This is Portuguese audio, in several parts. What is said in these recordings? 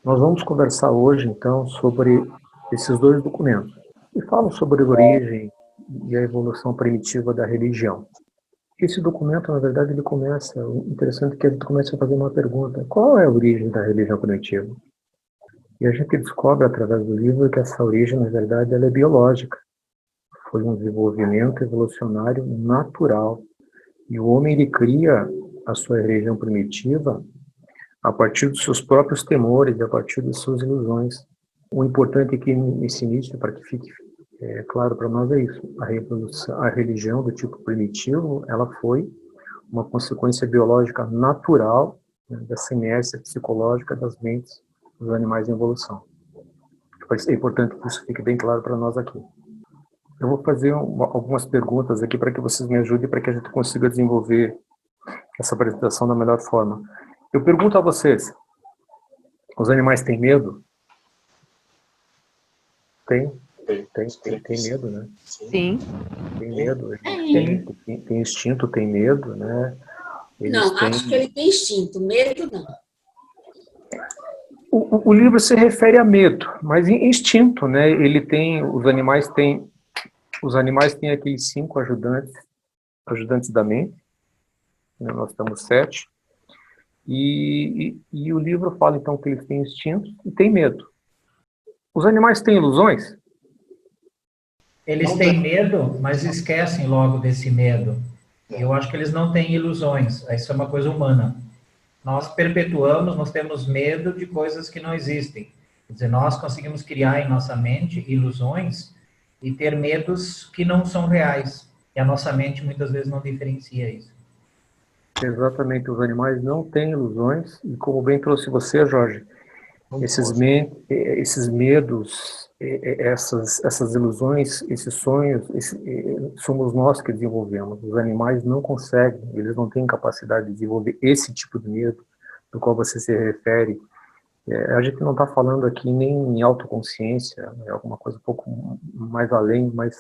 Nós vamos conversar hoje, então, sobre esses dois documentos, que falam sobre a origem e a evolução primitiva da religião. Esse documento, na verdade, ele começa, o interessante é que ele começa a fazer uma pergunta: qual é a origem da religião primitiva? E a gente descobre, através do livro, que essa origem, na verdade, ela é biológica. Foi um desenvolvimento evolucionário natural. E o homem, ele cria a sua religião primitiva a partir dos seus próprios temores, a partir das suas ilusões. O importante aqui nesse início, para que fique claro para nós, é isso. A religião do tipo primitivo, ela foi uma consequência biológica natural, né, dessa inércia psicológica das mentes dos animais em evolução. É importante que isso fique bem claro para nós aqui. Eu vou fazer algumas perguntas aqui para que vocês me ajudem, para que a gente consiga desenvolver essa apresentação da melhor forma. Eu pergunto a vocês: os animais têm medo? Tem medo, né? Sim. Tem medo, tem instinto, tem medo, né? Acho que ele tem instinto, medo não. O livro se refere a medo, mas instinto, né? Os animais têm aqueles 5 ajudantes da mente, né? Nós temos 7, e o livro fala então que eles têm instinto e têm medo. Os animais têm ilusões? Eles têm medo, mas esquecem logo desse medo. Eu acho que eles não têm ilusões. Isso é uma coisa humana. Nós perpetuamos, nós temos medo de coisas que não existem. Quer dizer, nós conseguimos criar em nossa mente ilusões e ter medos que não são reais. E a nossa mente muitas vezes não diferencia isso. Exatamente, os animais não têm ilusões, e como bem trouxe você, Jorge, esses medos, essas ilusões, esses sonhos, somos nós que desenvolvemos. Os animais não conseguem, eles não têm capacidade de desenvolver esse tipo de medo do qual você se refere. A gente não está falando aqui nem em autoconsciência, é alguma coisa um pouco mais além, mas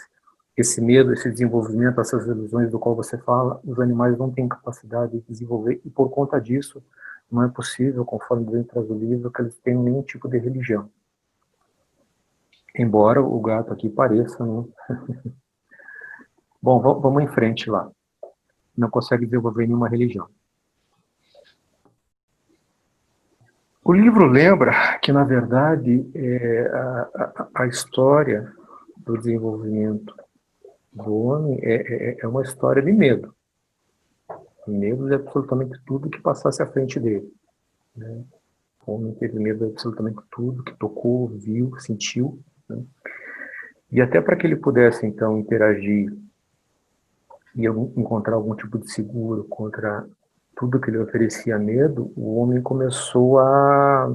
esse medo, esse desenvolvimento, essas ilusões do qual você fala, os animais não têm capacidade de desenvolver, e por conta disso, não é possível, conforme vem traz o livro, que eles tenham nenhum tipo de religião. Embora o gato aqui pareça, né? Bom, vamos em frente lá. Não consegue desenvolver nenhuma religião. O livro lembra que, na verdade, a história do desenvolvimento do homem é uma história de medo. Medo de absolutamente tudo que passasse à frente dele, né? O homem teve medo de absolutamente tudo que tocou, viu, sentiu, né? E até para que ele pudesse, então, interagir e encontrar algum tipo de seguro contra tudo que lhe oferecia medo, o homem começou a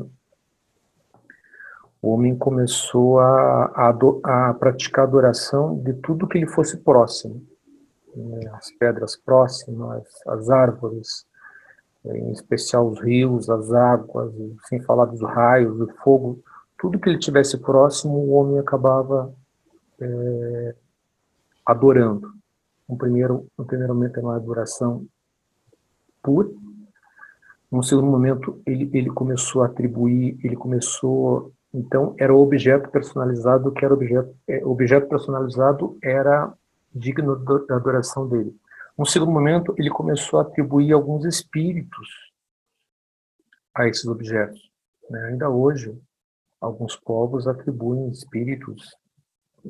praticar adoração de tudo que lhe fosse próximo, né? As pedras próximas, as árvores, em especial os rios, as águas, sem falar dos raios, do fogo, tudo que ele tivesse próximo, o homem acabava adorando. No primeiro momento era uma adoração pura. Num segundo momento, ele começou a atribuir, então, era o objeto personalizado, que era objeto personalizado era digno da adoração dele. Num segundo momento, ele começou a atribuir alguns espíritos a esses objetos, né? Ainda hoje, alguns povos atribuem espíritos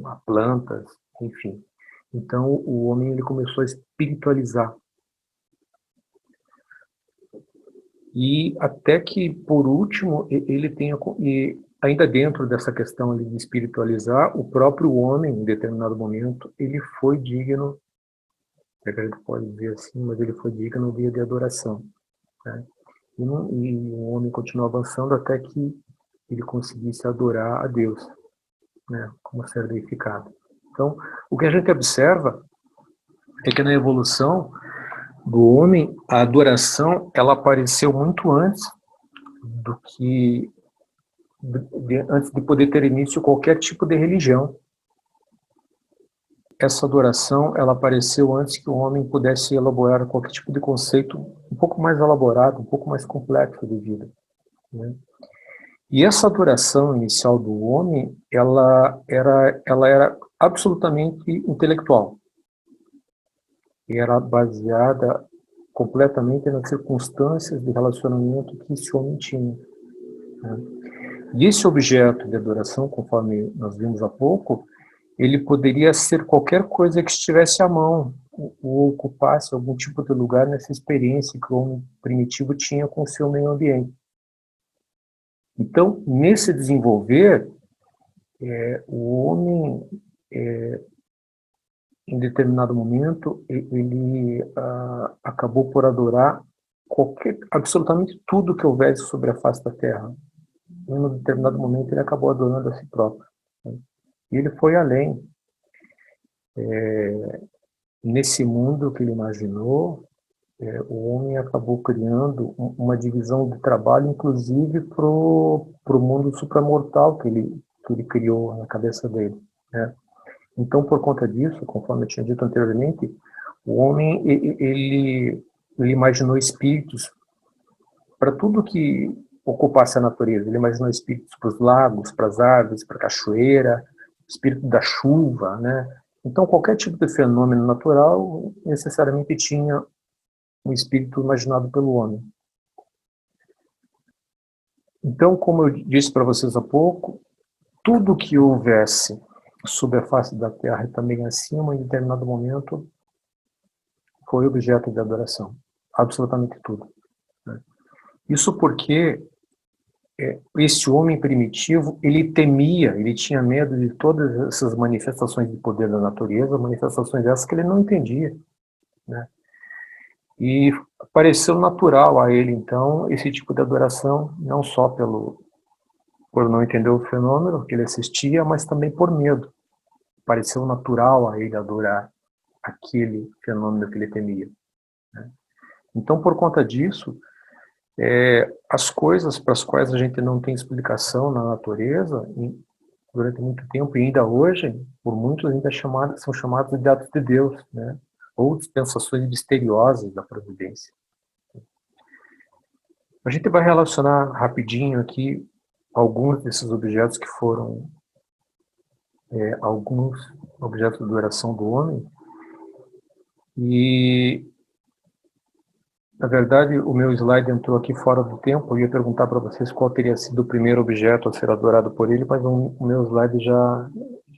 a plantas, enfim. Então, o homem ele começou a espiritualizar. E até que, por último, ele tenha, e ainda dentro dessa questão de espiritualizar, o próprio homem, em determinado momento, ele foi digno, a gente pode dizer assim, mas ele foi digno de adoração, né? E o homem continuou avançando até que ele conseguisse adorar a Deus, né, como ser deificado. Então, o que a gente observa é que na evolução do homem, a adoração ela apareceu muito antes antes de poder ter início qualquer tipo de religião. Essa adoração ela apareceu antes que o homem pudesse elaborar qualquer tipo de conceito um pouco mais elaborado, um pouco mais complexo de vida, né? E essa adoração inicial do homem, ela era absolutamente intelectual. E era baseada completamente nas circunstâncias de relacionamento que esse homem tinha, né? E esse objeto de adoração, conforme nós vimos há pouco, ele poderia ser qualquer coisa que estivesse à mão, ou ocupasse algum tipo de lugar nessa experiência que o homem primitivo tinha com o seu meio ambiente. Então, nesse desenvolver, o homem, em determinado momento, ele acabou por adorar absolutamente tudo que houvesse sobre a face da Terra. Em um determinado momento, ele acabou adorando a si próprio, né? E ele foi além. Nesse mundo que ele imaginou, o homem acabou criando uma divisão de trabalho, inclusive para o mundo supramortal que ele criou na cabeça dele, né? Então, por conta disso, conforme eu tinha dito anteriormente, o homem ele imaginou espíritos para tudo que ocupasse a natureza. Ele imaginou espíritos para os lagos, para as árvores, para a cachoeira, espírito da chuva, né? Então, qualquer tipo de fenômeno natural necessariamente tinha um espírito imaginado pelo homem. Então, como eu disse para vocês há pouco, tudo que houvesse sobre a face da Terra e também acima, em determinado momento, foi objeto de adoração. Absolutamente tudo, né? Isso porque esse homem primitivo, ele temia, ele tinha medo de todas essas manifestações de poder da natureza, manifestações essas que ele não entendia, né? E pareceu natural a ele, então, esse tipo de adoração, não só por não entender o fenômeno que ele assistia, mas também por medo. Pareceu natural a ele adorar aquele fenômeno que ele temia, né? Então, por conta disso, as coisas para as quais a gente não tem explicação na natureza, durante muito tempo, e ainda hoje, por muitos ainda são chamados de atos de Deus, né? Ou dispensações misteriosas da providência. A gente vai relacionar rapidinho aqui alguns desses objetos que foram alguns objetos de adoração do homem. E, na verdade, o meu slide entrou aqui fora do tempo. Eu ia perguntar para vocês qual teria sido o primeiro objeto a ser adorado por ele, mas o meu slide já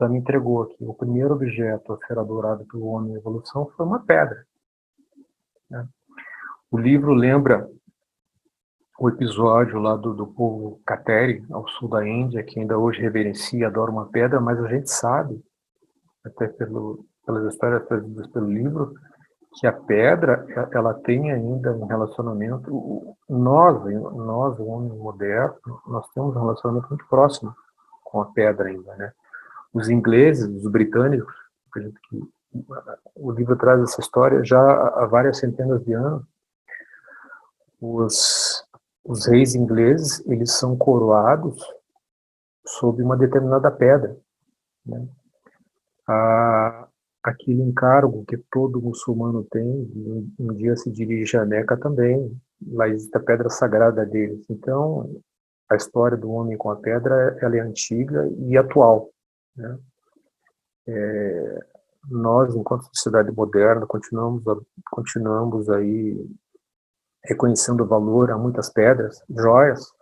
me entregou aqui. O primeiro objeto a ser adorado pelo homem em evolução foi uma pedra, né? O livro lembra o episódio lá do povo Kateri, ao sul da Índia, que ainda hoje reverencia e adora uma pedra, mas a gente sabe, até pelas histórias trazidas pelo livro, que a pedra, ela tem ainda um relacionamento, nós, o homem moderno, nós temos um relacionamento muito próximo com a pedra ainda, né? Os ingleses, os britânicos, que o livro traz essa história já há várias centenas de anos. Os reis ingleses, eles são coroados sob uma determinada pedra, né? Aquele encargo que todo muçulmano tem, um dia se dirige a Meca também, lá existe a pedra sagrada deles. Então, a história do homem com a pedra, ela é antiga e atual, né? Nós, enquanto sociedade moderna, continuamos aí reconhecendo o valor a muitas pedras, joias,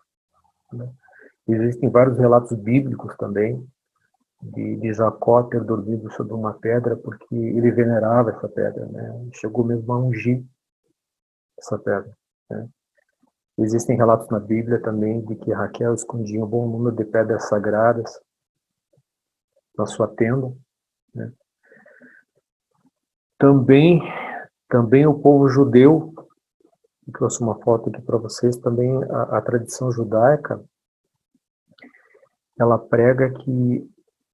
né? Existem vários relatos bíblicos também, de Jacó ter dormido sobre uma pedra porque ele venerava essa pedra, né? Chegou mesmo a ungir essa pedra, né? Existem relatos na Bíblia também de que Raquel escondia um bom número de pedras sagradas na sua tenda, né? Também o povo judeu, eu trouxe uma foto aqui para vocês, também a tradição judaica, ela prega que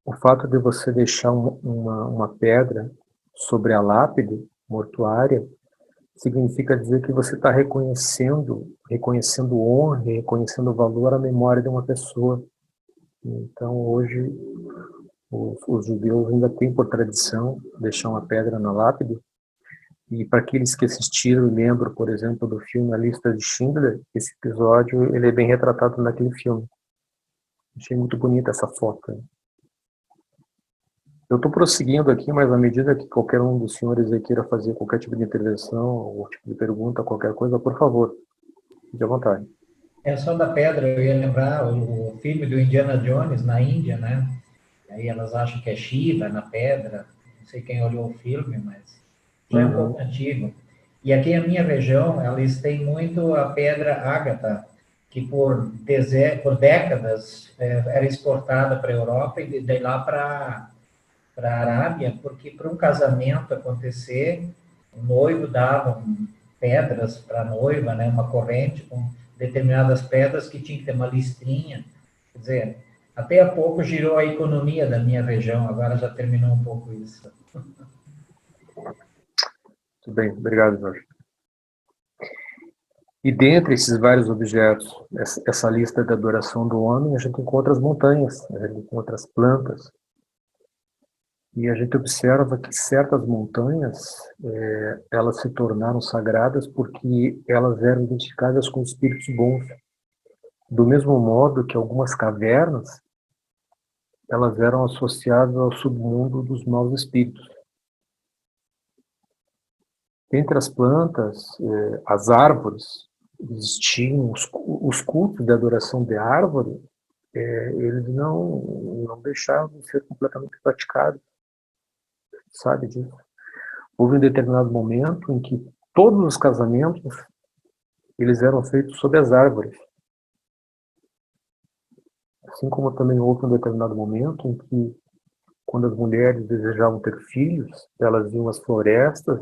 o fato de você deixar uma pedra sobre a lápide mortuária significa dizer que você está reconhecendo honra, reconhecendo valor à memória de uma pessoa. Então, hoje, os judeus ainda têm por tradição deixar uma pedra na lápide. E para aqueles que assistiram e lembram, por exemplo, do filme A Lista de Schindler, esse episódio ele é bem retratado naquele filme. Achei muito bonita essa foto. Eu estou prosseguindo aqui, mas à medida que qualquer um dos senhores aí queira fazer qualquer tipo de intervenção, ou tipo de pergunta, qualquer coisa, por favor, fique à vontade. É só da pedra, eu ia lembrar o filme do Indiana Jones na Índia, né? Aí elas acham que é Shiva na pedra. Não sei quem olhou o filme, mas já é um pouco antigo. E aqui a minha região, eles têm muito a pedra ágata, que por décadas era exportada para a Europa e daí lá para a Arábia, porque para um casamento acontecer, o noivo dava pedras para a noiva, né, uma corrente com determinadas pedras que tinha que ter uma listrinha. Quer dizer, até há pouco girou a economia da minha região, agora já terminou um pouco isso. Tudo bem, obrigado, Jorge. E dentre esses vários objetos, essa lista da adoração do homem, a gente encontra as montanhas, a gente encontra as plantas, e a gente observa que certas montanhas, elas se tornaram sagradas porque elas eram identificadas com espíritos bons. Do mesmo modo que algumas cavernas, elas eram associadas ao submundo dos maus espíritos. Entre as plantas, as árvores, existiam os cultos de adoração de árvore, eles não deixavam de ser completamente praticados, sabe disso? Houve um determinado momento em que todos os casamentos, eles eram feitos sob as árvores. Assim como também houve um determinado momento em que, quando as mulheres desejavam ter filhos, elas iam às florestas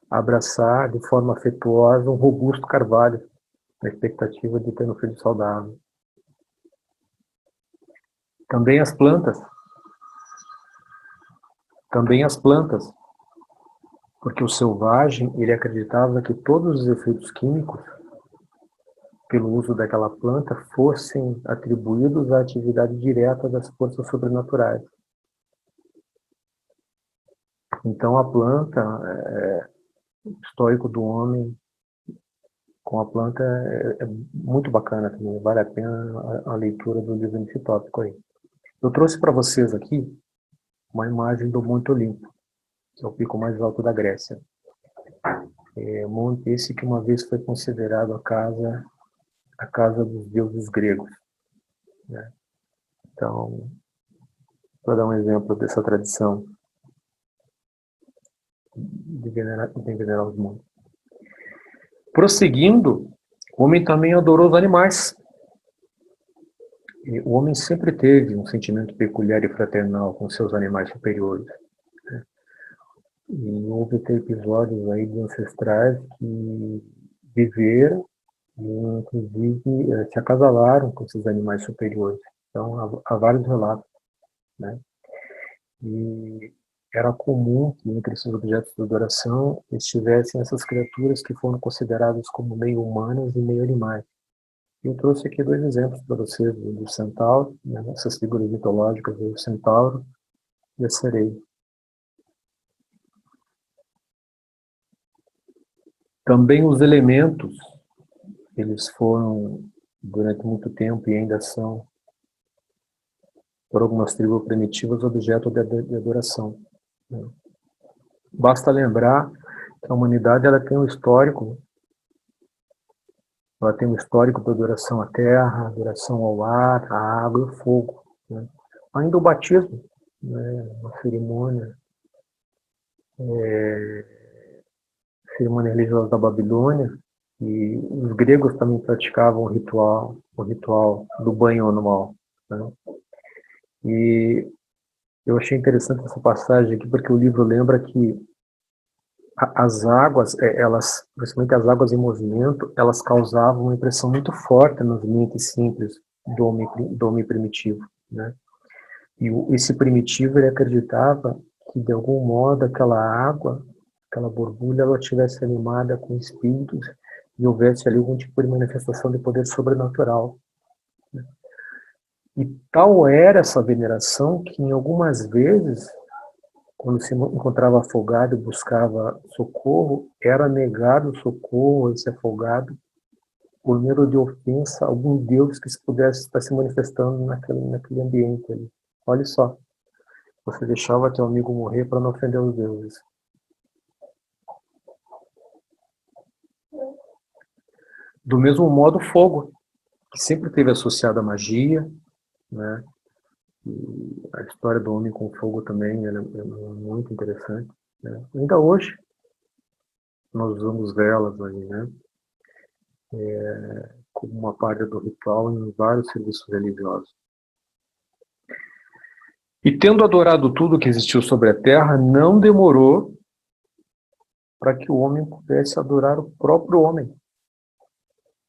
abraçar de forma afetuosa um robusto carvalho, na expectativa de ter um filho saudável. Também as plantas, porque o selvagem, ele acreditava que todos os efeitos químicos, pelo uso daquela planta, fossem atribuídos à atividade direta das forças sobrenaturais. Então a planta, o histórico do homem com a planta é muito bacana também, vale a pena a leitura do livro Anifitópico aí. Eu trouxe para vocês aqui uma imagem do Monte Olimpo, que é o pico mais alto da Grécia. Monte esse que uma vez foi considerado a casa dos deuses gregos, né? Então, para dar um exemplo dessa tradição de venerar os montes. Prosseguindo, o homem também adorou os animais. O homem sempre teve um sentimento peculiar e fraternal com seus animais superiores, né? E houve até episódios aí de ancestrais que viveram e, inclusive, se acasalaram com esses animais superiores. Então, há vários relatos, né? E era comum que entre esses objetos de adoração estivessem essas criaturas que foram consideradas como meio humanas e meio animais. Eu trouxe aqui 2 exemplos para vocês do centauro, né, essas figuras mitológicas, o centauro e a sereia. Também os elementos, eles foram, durante muito tempo, e ainda são, por algumas tribos primitivas, objeto de adoração, né? Basta lembrar que a humanidade ela tem um histórico de adoração à terra, adoração ao ar, à água e ao fogo, né? Ainda o batismo, né, uma cerimônia religiosa da Babilônia, e os gregos também praticavam o ritual do banho anual, né? E eu achei interessante essa passagem aqui, porque o livro lembra que as águas, principalmente as águas em movimento, elas causavam uma impressão muito forte nas mentes simples do homem primitivo, né? E esse primitivo, ele acreditava que, de algum modo, aquela água, aquela borbulha, ela estivesse animada com espíritos e houvesse ali algum tipo de manifestação de poder sobrenatural, né? E tal era essa veneração que, em algumas vezes, quando se encontrava afogado e buscava socorro, era negado socorro a esse afogado por medo de ofensa a algum Deus que pudesse estar se manifestando naquele ambiente ali. Olha só, você deixava teu amigo morrer para não ofender os deuses. Do mesmo modo, o fogo, que sempre esteve associado à magia, né? E a história do homem com fogo também é muito interessante, né? Ainda hoje, nós usamos velas aí, né? Como uma parte do ritual em vários serviços religiosos. E tendo adorado tudo que existiu sobre a terra, não demorou para que o homem pudesse adorar o próprio homem,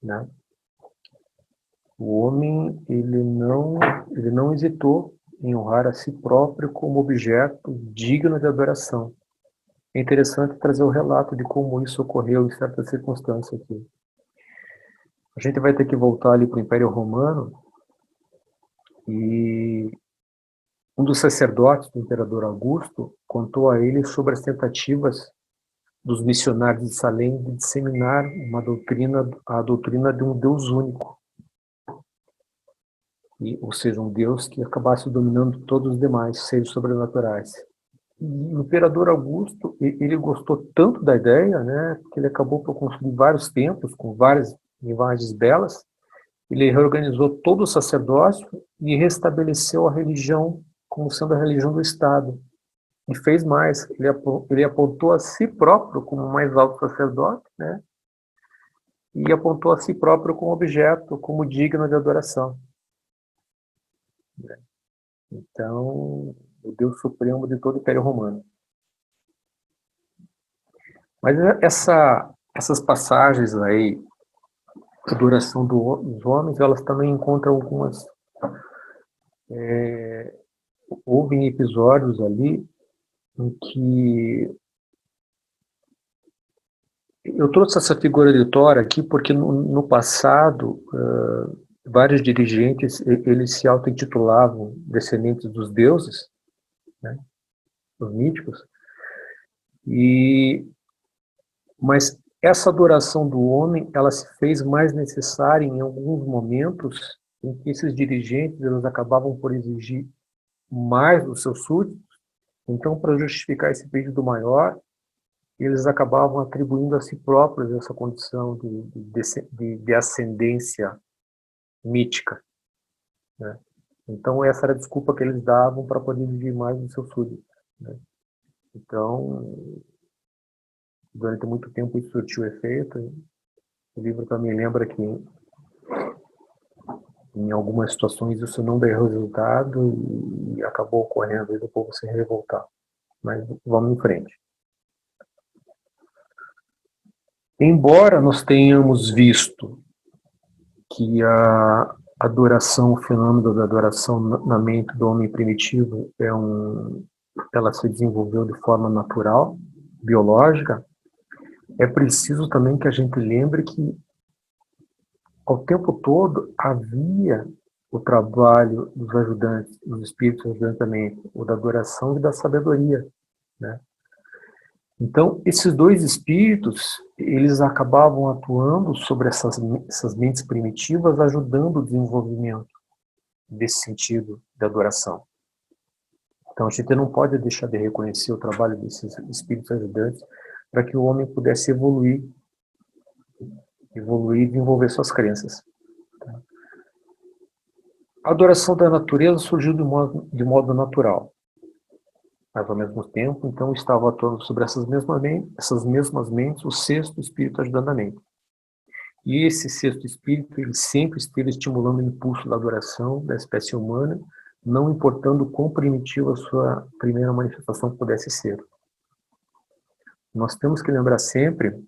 né? O homem, ele não hesitou em honrar a si próprio como objeto digno de adoração. É interessante trazer o relato de como isso ocorreu em certas circunstâncias aqui. A gente vai ter que voltar ali para o Império Romano e um dos sacerdotes do imperador Augusto contou a ele sobre as tentativas dos missionários de Salem de disseminar a doutrina de um Deus único. Ou seja, um Deus que acabasse dominando todos os demais seres sobrenaturais. E o imperador Augusto, ele gostou tanto da ideia, né, que ele acabou por construir vários templos com várias imagens belas. Ele reorganizou todo o sacerdócio e restabeleceu a religião como sendo a religião do Estado. E fez mais, ele apontou a si próprio como o mais alto sacerdote, né, e apontou a si próprio como objeto, como digno de adoração. Então, o Deus Supremo de todo o Império Romano. Mas essas passagens aí, a adoração dos homens, elas também encontram algumas... houve episódios ali em que... Eu trouxe essa figura de Thor aqui porque no passado, vários dirigentes, eles se auto-intitulavam descendentes dos deuses, né, os míticos, mas essa adoração do homem, ela se fez mais necessária em alguns momentos em que esses dirigentes eles acabavam por exigir mais dos seus súditos. Então, para justificar esse pedido maior, eles acabavam atribuindo a si próprios essa condição de ascendência mítica, né? Então, essa era a desculpa que eles davam para poder exigir mais dos seus súditos, né? Então, durante muito tempo isso surtiu efeito. O livro também lembra que em algumas situações isso não deu resultado e acabou ocorrendo e do povo se revoltar. Mas vamos em frente. Embora nós tenhamos visto que a adoração, o fenômeno da adoração na mente do homem primitivo ela se desenvolveu de forma natural, biológica, é preciso também que a gente lembre que ao tempo todo havia o trabalho dos ajudantes, dos espíritos ajudantes também, o da adoração e da sabedoria, né? Então, esses dois espíritos, eles acabavam atuando sobre essas mentes primitivas, ajudando o desenvolvimento desse sentido de adoração. Então, a gente não pode deixar de reconhecer o trabalho desses espíritos ajudantes para que o homem pudesse evoluir e desenvolver suas crenças. A adoração da natureza surgiu de modo natural. Mas, ao mesmo tempo, então, estava atuando sobre essas mesmas mentes o sexto espírito ajudando a mente. E esse sexto espírito, ele sempre esteve estimulando o impulso da adoração da espécie humana, não importando quão primitiva a sua primeira manifestação pudesse ser. Nós temos que lembrar sempre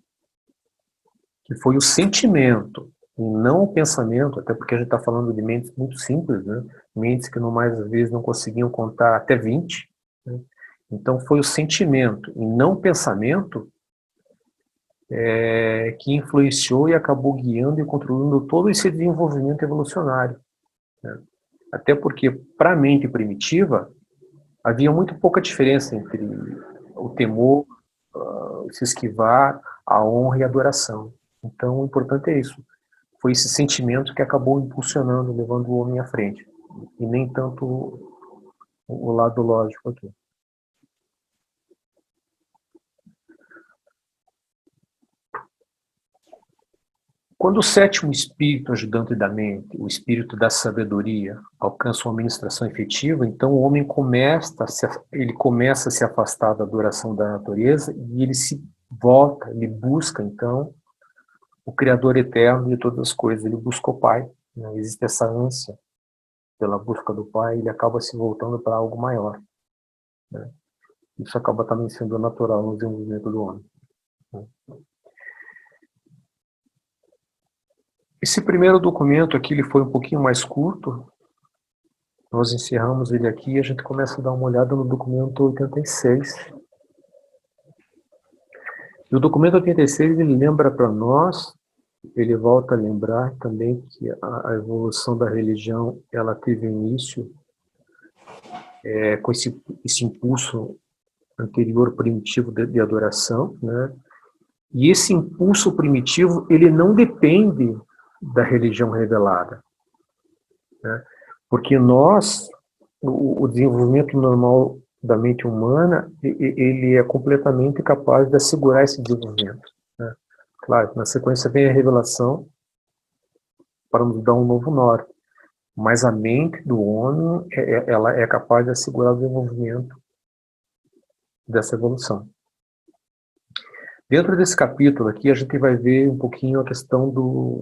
que foi o sentimento, e não o pensamento, até porque a gente está falando de mentes muito simples, né? Mentes que, no mais, às vezes, não conseguiam contar até 20, né? Então, foi o sentimento, e não o pensamento, que influenciou e acabou guiando e controlando todo esse desenvolvimento evolucionário, né? Até porque, para a mente primitiva, havia muito pouca diferença entre o temor, se esquivar, a honra e a adoração. Então, o importante é isso. foi esse sentimento que acabou impulsionando, levando o homem à frente, e nem tanto o lado lógico aqui. Quando o sétimo espírito ajudante da mente, o espírito da sabedoria, alcança uma administração efetiva, então o homem começa a se afastar da adoração da natureza e ele se volta, ele busca então o Criador eterno de todas as coisas, ele busca o Pai, né? Existe essa ânsia pela busca do Pai, ele acaba se voltando para algo maior, né? Isso acaba também sendo natural no desenvolvimento do homem, né? Esse primeiro documento aqui ele foi um pouquinho mais curto. Nós encerramos ele aqui e a gente começa a dar uma olhada no documento 86. E o documento 86 ele lembra para nós, ele volta a lembrar também que a evolução da religião ela teve início com esse impulso anterior primitivo de adoração, né? E esse impulso primitivo ele não depende da religião revelada, né? Porque o desenvolvimento normal da mente humana, ele é completamente capaz de assegurar esse desenvolvimento, né? Claro, na sequência vem a revelação para nos dar um novo norte, mas a mente do homem, ela é capaz de assegurar o desenvolvimento dessa evolução. Dentro desse capítulo aqui, a gente vai ver um pouquinho a questão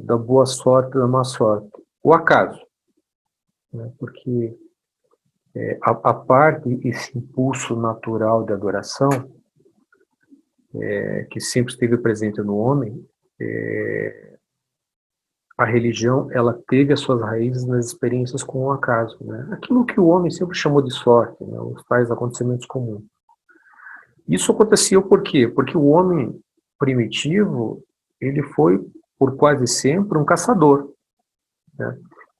da boa sorte e da má sorte. O acaso, né? Porque a parte, esse impulso natural de adoração, que sempre esteve presente no homem, a religião, ela teve as suas raízes nas experiências com o acaso, né? Aquilo que o homem sempre chamou de sorte, né? Os tais acontecimentos comuns. Isso acontecia por quê? Porque o homem primitivo, ele foi, por quase sempre, um caçador, né?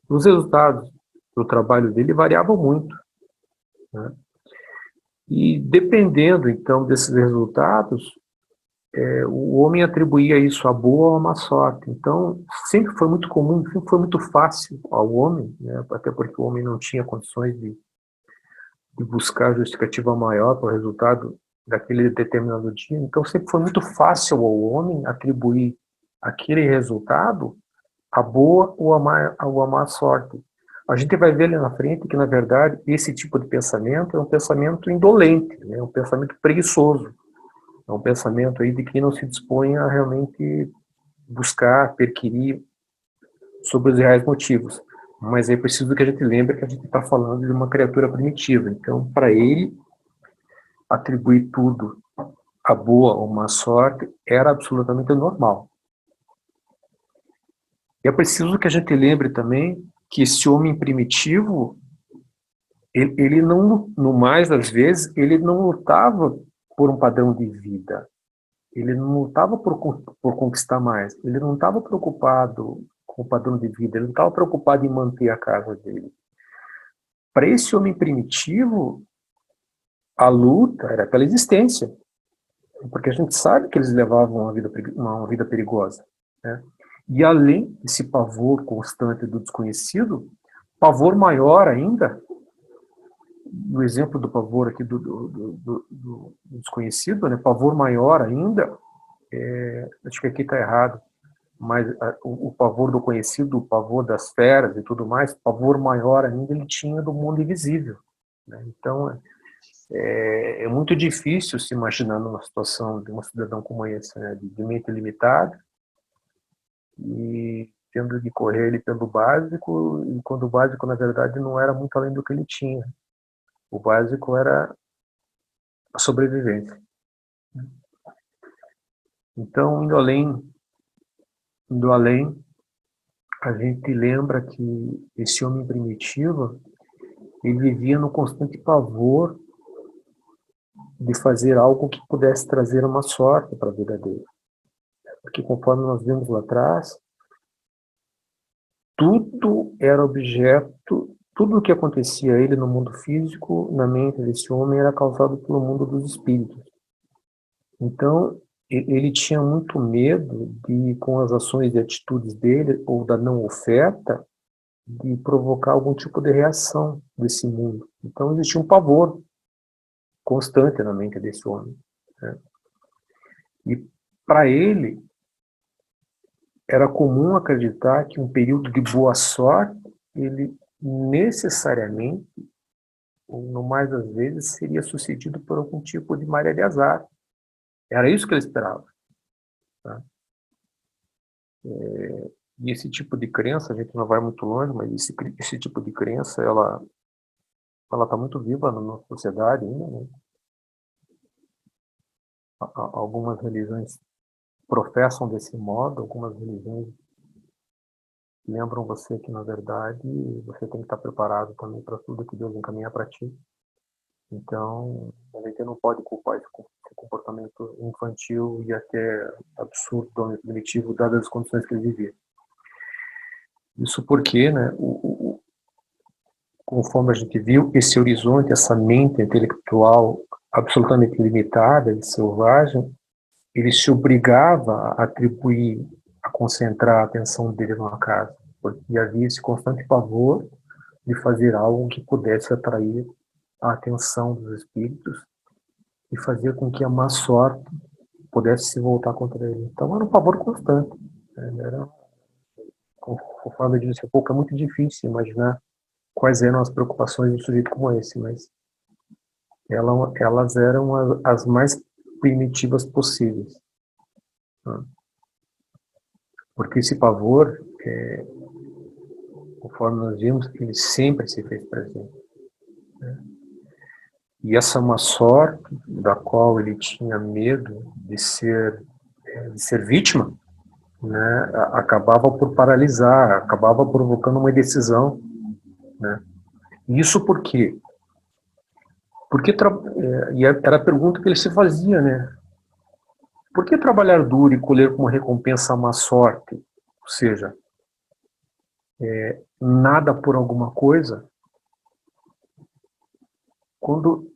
Os resultados do trabalho dele variavam muito, né? E dependendo, então, desses resultados, o homem atribuía isso a boa ou a má sorte. Então, sempre foi muito comum, sempre foi muito fácil ao homem, né? Até porque o homem não tinha condições de buscar justificativa maior para o resultado daquele determinado dia. Então, sempre foi muito fácil ao homem atribuir aquele resultado a boa ou a má sorte. A gente vai ver ali na frente que, na verdade, esse tipo de pensamento é um pensamento indolente, né? É um pensamento preguiçoso. É um pensamento aí de quem não se dispõe a realmente buscar, perquirir sobre os reais motivos. Mas é preciso que a gente lembre que a gente está falando de uma criatura primitiva. Então, para ele, atribuir tudo a boa ou má sorte era absolutamente normal. E é preciso que a gente lembre também que esse homem primitivo, ele não, no mais das vezes, ele não lutava por um padrão de vida. Ele não lutava por conquistar mais. Ele não estava preocupado com o padrão de vida. Ele não estava preocupado em manter a casa dele. Para esse homem primitivo, a luta era pela existência. Porque a gente sabe que eles levavam uma vida perigosa, né? E além desse pavor constante do desconhecido, pavor maior ainda, no exemplo do pavor aqui do desconhecido, né? Pavor maior ainda, acho que aqui está errado, mas o pavor do conhecido, o pavor das feras e tudo mais, pavor maior ainda ele tinha do mundo invisível, né? Então, é muito difícil se imaginar numa situação de um cidadão como esse, né? De mente limitada, e tendo de correr ele pelo básico, e quando o básico, na verdade, não era muito além do que ele tinha. O básico era a sobrevivência. Então, indo além, a gente lembra que esse homem primitivo, ele vivia no constante pavor de fazer algo que pudesse trazer uma sorte para a vida dele. Porque conforme nós vimos lá atrás, tudo era objeto, tudo o que acontecia a ele no mundo físico, na mente desse homem, era causado pelo mundo dos espíritos. Então, ele tinha muito medo de, com as ações e atitudes dele, ou da não oferta, de provocar algum tipo de reação desse mundo. Então existia um pavor constante na mente desse homem, né? E para ele era comum acreditar que um período de boa sorte, ele necessariamente, ou no mais das vezes, seria sucedido por algum tipo de maré de azar. Era isso que ele esperava, tá? E esse tipo de crença, a gente não vai muito longe, mas esse tipo de crença, ela está muito viva na nossa sociedade ainda, né? Algumas religiões professam desse modo, algumas religiões lembram você que, na verdade, você tem que estar preparado também para tudo que Deus encaminha para ti. Então, a gente não pode culpar esse comportamento infantil e até absurdo do homem primitivo, dadas as condições que ele vivia. Isso porque, né, conforme a gente viu, esse horizonte, essa mente intelectual absolutamente limitada e selvagem, ele se obrigava a atribuir, a concentrar a atenção dele numa casa, porque havia esse constante pavor de fazer algo que pudesse atrair a atenção dos espíritos e fazer com que a má sorte pudesse se voltar contra ele. Então era um pavor constante, né? Conforme eu disse há pouco, é muito difícil imaginar quais eram as preocupações de um sujeito como esse, mas elas eram as mais primitivas possíveis, né? Porque esse pavor, conforme nós vimos, ele sempre se fez presente, né? E essa má sorte, da qual ele tinha medo de ser vítima, né, acabava por paralisar, acabava provocando uma indecisão, né? Isso por quê? Porque e era a pergunta que ele se fazia, né? Por que trabalhar duro e colher como recompensa a má sorte? Ou seja, nada por alguma coisa, quando,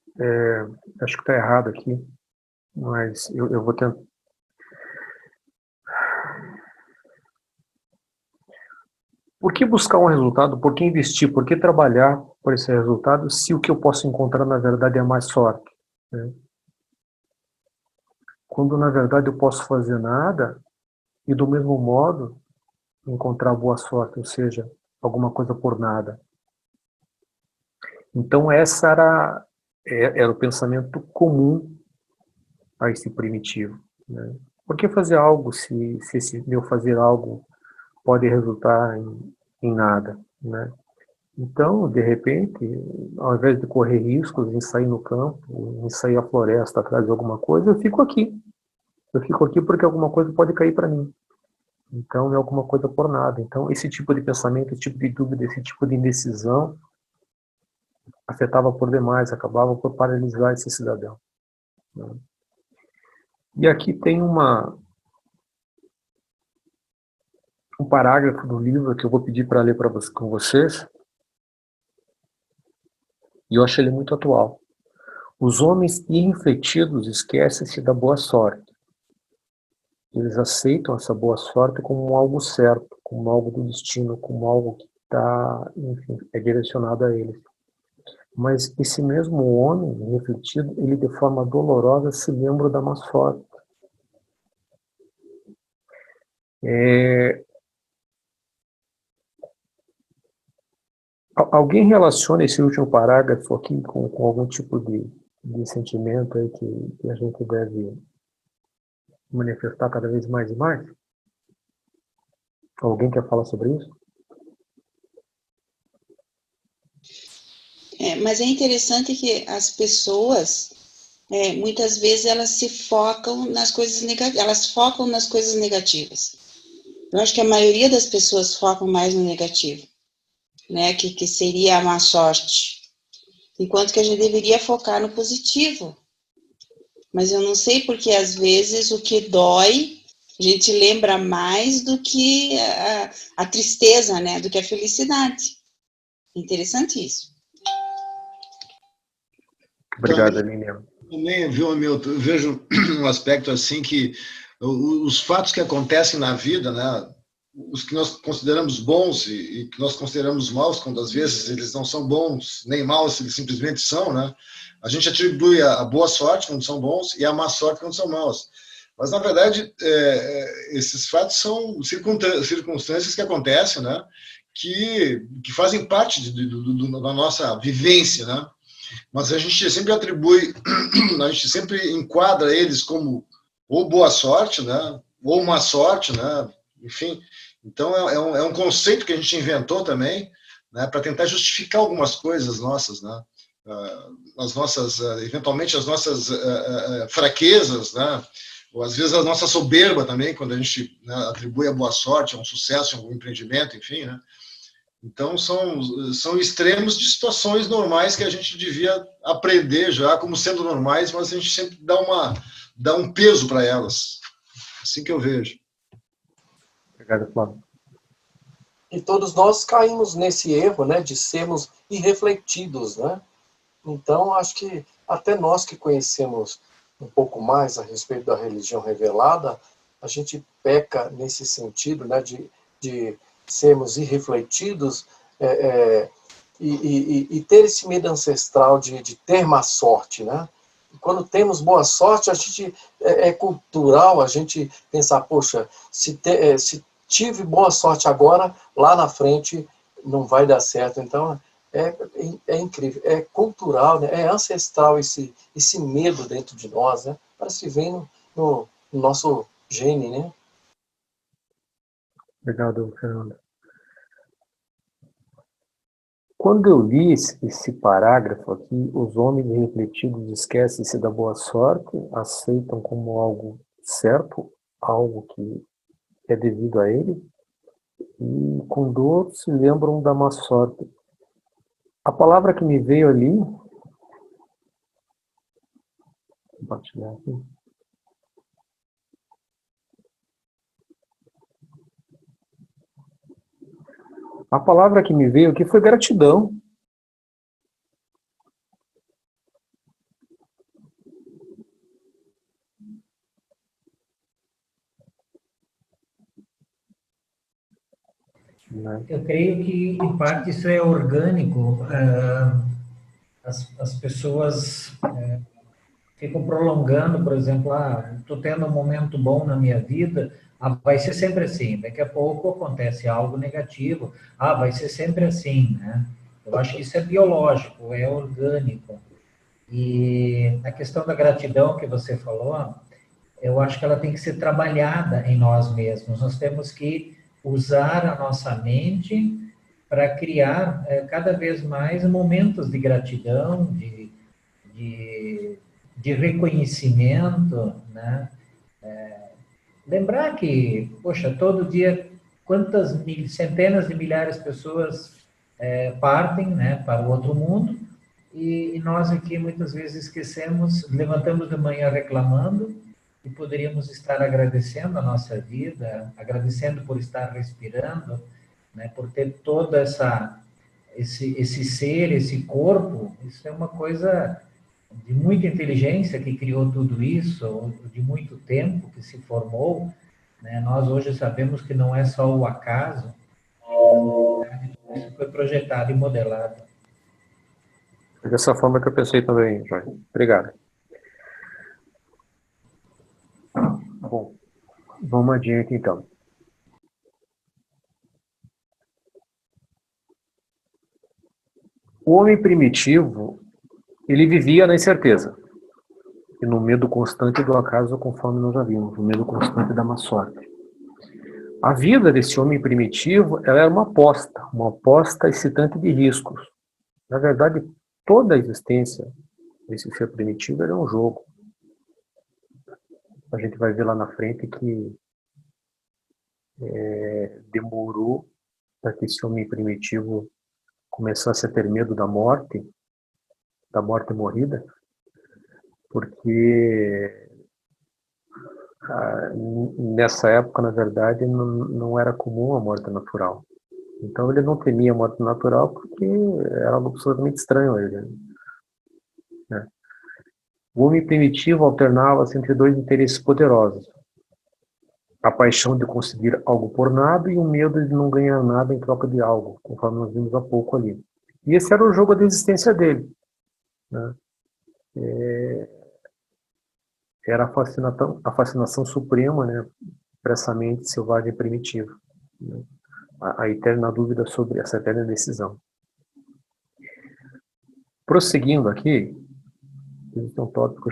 acho que está errado aqui, mas eu vou tentar. Por que buscar um resultado? Por que investir? Por que trabalhar por esse resultado se o que eu posso encontrar, na verdade, é mais sorte, né? Quando, na verdade, eu posso fazer nada e, do mesmo modo, encontrar boa sorte, ou seja, alguma coisa por nada. Então, era o pensamento comum a esse primitivo, né? Por que fazer algo se esse meu fazer algo pode resultar em nada, né? Então, de repente, ao invés de correr riscos em sair no campo, em sair à floresta atrás de alguma coisa, eu fico aqui. Eu fico aqui porque alguma coisa pode cair para mim. Então, é alguma coisa por nada. Então, esse tipo de pensamento, esse tipo de dúvida, esse tipo de indecisão afetava por demais, acabava por paralisar esse cidadão, né? E aqui tem um parágrafo do livro que eu vou pedir para ler com vocês, e eu acho ele muito atual. Os homens irrefletidos esquecem-se da boa sorte. Eles aceitam essa boa sorte como algo certo, como algo do destino, como algo que está, enfim, é direcionado a eles. Mas esse mesmo homem refletido, ele de forma dolorosa se lembra da má sorte. Alguém relaciona esse último parágrafo aqui com algum tipo de sentimento aí que a gente deve manifestar cada vez mais e mais? Alguém quer falar sobre isso? Mas é interessante que as pessoas, muitas vezes, elas se focam nas coisas negativas, elas focam nas coisas negativas. Eu acho que a maioria das pessoas focam mais no negativo, né, que seria a má sorte, enquanto que a gente deveria focar no positivo. Mas eu não sei porque, às vezes, o que dói, a gente lembra mais do que a tristeza, né, do que a felicidade. Interessante isso. Obrigado, Aline. Também, viu, Hamilton? Eu vejo um aspecto assim que os fatos que acontecem na vida, né, os que nós consideramos bons e que nós consideramos maus, quando às vezes eles não são bons nem maus, eles simplesmente são, né? A gente atribui a boa sorte quando são bons e a má sorte quando são maus. Mas, na verdade, esses fatos são circunstâncias que acontecem, né? Que fazem parte da nossa vivência, né? Mas a gente sempre atribui, a gente sempre enquadra eles como ou boa sorte, né? Ou má sorte, né? Enfim, então é um conceito que a gente inventou também, né? Para tentar justificar algumas coisas nossas, né? As nossas, eventualmente as nossas fraquezas, né? Ou às vezes a nossa soberba também, quando a gente, né, atribui a boa sorte, a um sucesso em algum empreendimento, enfim, né? Então, são extremos de situações normais que a gente devia aprender já como sendo normais, mas a gente sempre dá um peso para elas. Assim que eu vejo. Obrigado, Flávio. E todos nós caímos nesse erro, né, de sermos irrefletidos, né? Então, acho que até nós que conhecemos um pouco mais a respeito da religião revelada, a gente peca nesse sentido, né, de sermos irrefletidos e ter esse medo ancestral de ter má sorte, né? E quando temos boa sorte, a gente é cultural a gente pensar, poxa, se tive boa sorte agora, lá na frente não vai dar certo. Então, é incrível, é cultural, né? É ancestral esse medo dentro de nós, né? Parece que vem no nosso gene, né? Obrigado, Fernando. Quando eu li esse parágrafo aqui, os homens refletidos esquecem-se da boa sorte, aceitam como algo certo, algo que é devido a ele, e com dor se lembram da má sorte. A palavra que me veio ali, vou compartilhar aqui. A palavra que me veio aqui foi gratidão. Eu creio que, em parte, isso é orgânico. As pessoas ficam prolongando, por exemplo, estou tendo um momento bom na minha vida, vai ser sempre assim. Daqui a pouco acontece algo negativo, vai ser sempre assim, né? Eu acho que isso é biológico, é orgânico. E a questão da gratidão que você falou, eu acho que ela tem que ser trabalhada em nós mesmos. Nós temos que usar a nossa mente para criar cada vez mais momentos de gratidão, de reconhecimento, né? Lembrar que, poxa, todo dia quantas centenas de milhares de pessoas partem, né, para o outro mundo, e nós aqui muitas vezes esquecemos, levantamos de manhã reclamando, e poderíamos estar agradecendo a nossa vida, agradecendo por estar respirando, né, por ter toda esse ser, esse corpo. Isso é uma coisa de muita inteligência que criou tudo isso, de muito tempo que se formou, né? Nós hoje sabemos que não é só o acaso, isso foi projetado e modelado. É dessa forma que eu pensei também, Joy. Obrigado. Bom, vamos adiante então. O homem primitivo, ele vivia na incerteza e no medo constante do acaso, conforme nós já vimos, no medo constante da má sorte. A vida desse homem primitivo, ela era uma aposta excitante de riscos. Na verdade, toda a existência desse ser primitivo era um jogo. A gente vai ver lá na frente que demorou para que esse homem primitivo começasse a ter medo da morte morrida, porque nessa época, na verdade, não era comum a morte natural. Então ele não temia a morte natural porque era algo absolutamente estranho a ele, né? O homem primitivo alternava-se entre dois interesses poderosos: a paixão de conseguir algo por nada e o medo de não ganhar nada em troca de algo, conforme nós vimos há pouco ali. E esse era o jogo da existência dele, né? Era a fascinação suprema, né, para essa mente selvagem primitiva, né? A eterna dúvida sobre essa eterna decisão. Prosseguindo aqui, existe um tópico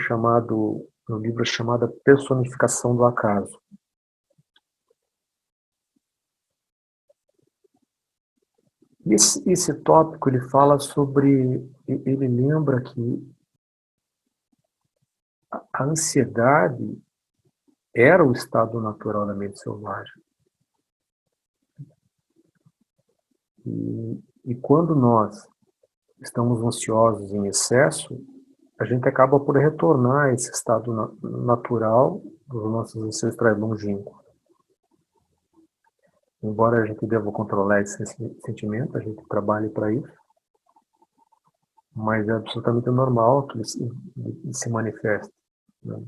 no livro chamado Personificação do Acaso. Esse tópico ele fala sobre, ele lembra que a ansiedade era o estado natural da mente selvagem. E quando nós estamos ansiosos em excesso, a gente acaba por retornar a esse estado natural dos nossos ancestrais longínquos. Embora a gente deva controlar esse sentimento, a gente trabalhe para isso, mas é absolutamente normal que ele se manifeste, né?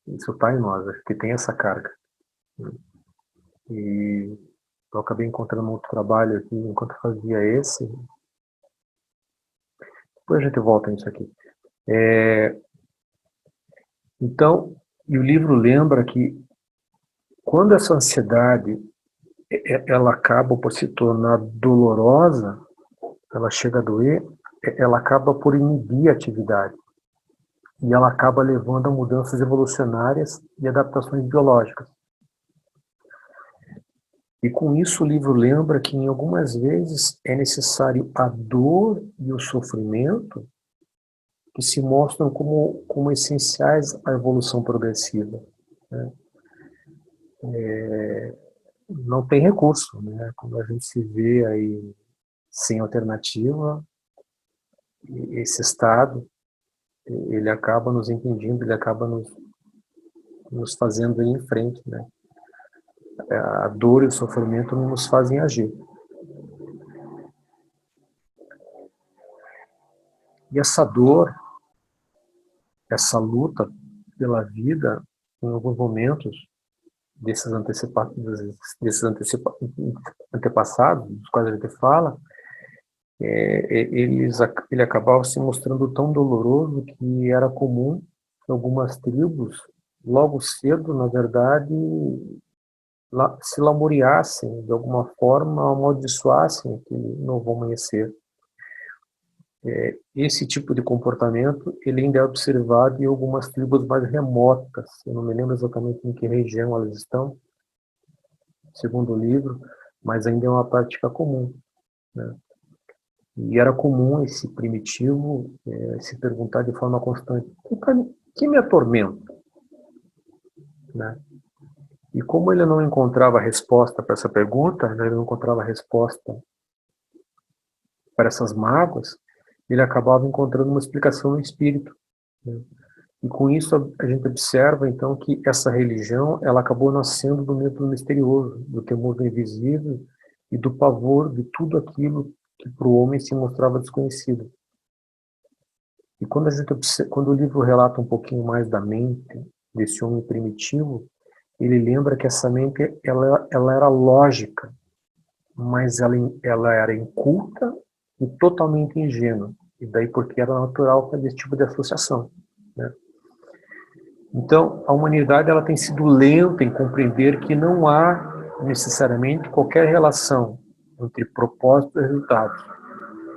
Isso está em nós, acho que tem essa carga, né? E eu acabei encontrando um outro trabalho aqui, enquanto fazia esse. Depois a gente volta nisso aqui. Então, e o livro lembra que quando essa ansiedade ela acaba por se tornar dolorosa, ela chega a doer, ela acaba por inibir a atividade. E ela acaba levando a mudanças evolucionárias e adaptações biológicas. E com isso o livro lembra que em algumas vezes é necessário a dor e o sofrimento que se mostram como essenciais à evolução progressiva, né? Não tem recurso, né? Quando a gente se vê aí sem alternativa, esse estado ele acaba nos impedindo, ele acaba nos fazendo ir em frente, né? A dor e o sofrimento não nos fazem agir. E essa dor, essa luta pela vida, em alguns momentos desses antepassados, dos quais a gente fala, ele acabava se mostrando tão doloroso que era comum que algumas tribos, logo cedo, na verdade, se lamuriassem, de alguma forma, amaldiçoassem aquele novo amanhecer. Esse tipo de comportamento ele ainda é observado em algumas tribos mais remotas. Eu não me lembro exatamente em que região elas estão, segundo o livro, mas ainda é uma prática comum, né? E era comum esse primitivo se perguntar de forma constante: que me atormenta? Né? E como ele não encontrava resposta para essa pergunta, né, ele não encontrava resposta para essas mágoas, ele acabava encontrando uma explicação no espírito, né? E com isso a gente observa então que essa religião ela acabou nascendo do medo misterioso, do temor do invisível e do pavor de tudo aquilo que para o homem se mostrava desconhecido. E quando o livro relata um pouquinho mais da mente desse homem primitivo, ele lembra que essa mente ela era lógica, mas ela era inculta e totalmente ingênua. E daí porque era natural fazer esse tipo de associação, né? Então, a humanidade ela tem sido lenta em compreender que não há necessariamente qualquer relação entre propósito e resultado,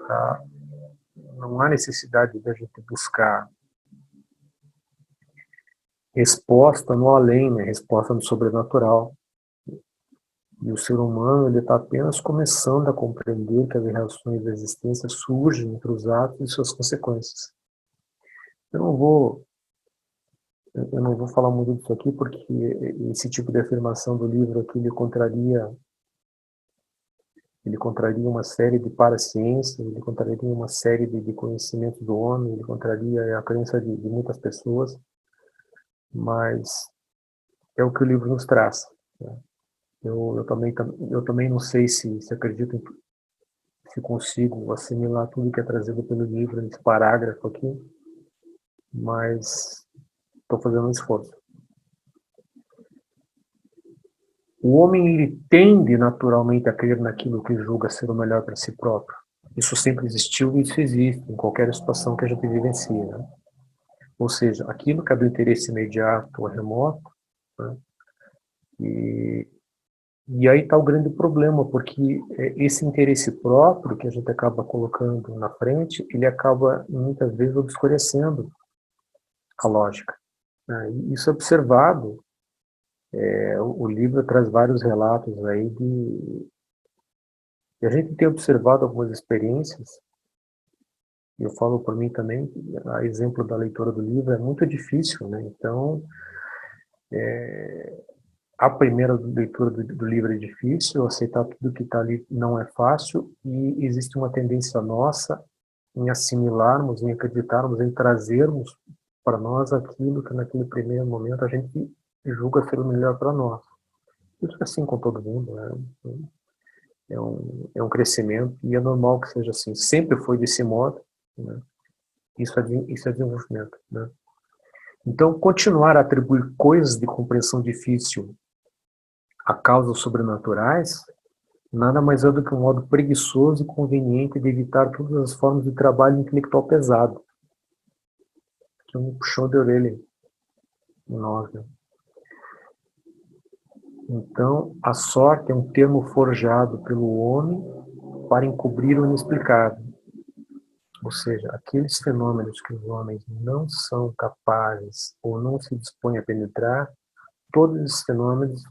tá? Não há necessidade de a gente buscar resposta no além, né? Resposta no sobrenatural. E o ser humano ele está apenas começando a compreender que as reações da existência surgem entre os atos e suas consequências. Eu não vou falar muito disso aqui porque esse tipo de afirmação do livro aqui ele contraria uma série de paraciências, ele contraria uma série de conhecimentos do homem, ele contraria a crença de muitas pessoas, mas é o que o livro nos traz, né? Eu também não sei se acredito, se consigo assimilar tudo que é trazido pelo livro nesse parágrafo aqui, mas estou fazendo um esforço. O homem, ele tende naturalmente a crer naquilo que julga ser o melhor para si próprio. Isso sempre existiu e isso existe em qualquer situação que a gente vivencia, né? Ou seja, aquilo que é do interesse imediato ou remoto, né? E aí está o grande problema, porque esse interesse próprio que a gente acaba colocando na frente, ele acaba muitas vezes obscurecendo a lógica, né? E isso é observado. O livro traz vários relatos aí e a gente tem observado algumas experiências. Eu falo por mim também, a exemplo da leitura do livro, é muito difícil, né? Então, a primeira leitura do livro é difícil, aceitar tudo que está ali não é fácil, e existe uma tendência nossa em assimilarmos, em acreditarmos, em trazermos para nós aquilo que naquele primeiro momento a gente julga ser o melhor para nós. Isso é assim com todo mundo, né? É um crescimento e é normal que seja assim. Sempre foi desse modo, né? Isso é desenvolvimento, né? Então, continuar a atribuir coisas de compreensão difícil a causas sobrenaturais nada mais é do que um modo preguiçoso e conveniente de evitar todas as formas de trabalho intelectual pesado. Que é um puxão de orelha em nós, né? Então, a sorte é um termo forjado pelo homem para encobrir o inexplicável. Ou seja, aqueles fenômenos que os homens não são capazes ou não se dispõem a penetrar, todos esses fenômenos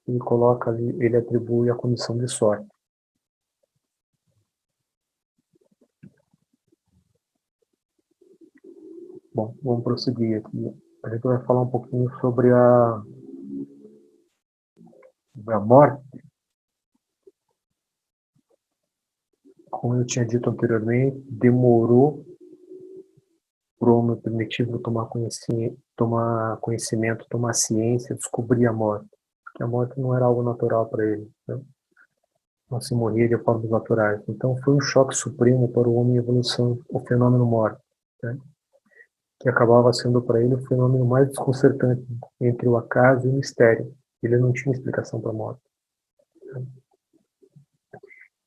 ele coloca ali, ele atribui a condição de sorte. Bom, vamos prosseguir aqui. A gente vai falar um pouquinho sobre a morte. Como eu tinha dito anteriormente, demorou para o homem primitivo tomar conhecimento, tomar ciência, descobrir a morte. Porque a morte não era algo natural para ele, né? Não se morria de formas naturais. Então foi um choque supremo para o homem em evolução, o fenômeno morte, né? Que acabava sendo para ele o fenômeno mais desconcertante entre o acaso e o mistério. Ele não tinha explicação para a morte.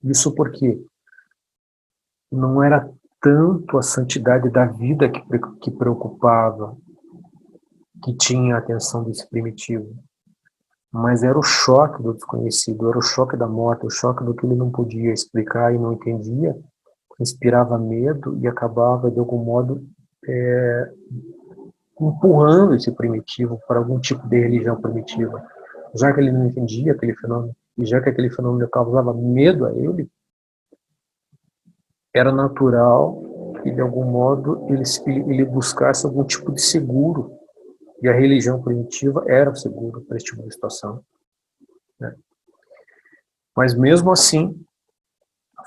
Isso porque não era tanto a santidade da vida que preocupava, que tinha a atenção desse primitivo, mas era o choque do desconhecido, era o choque da morte, o choque do que ele não podia explicar e não entendia, inspirava medo e acabava, de algum modo, empurrando esse primitivo para algum tipo de religião primitiva. Já que ele não entendia aquele fenômeno, e já que aquele fenômeno causava medo a ele, era natural que, de algum modo, ele buscasse algum tipo de seguro. E a religião primitiva era o seguro para esse tipo de situação, né? Mas, mesmo assim,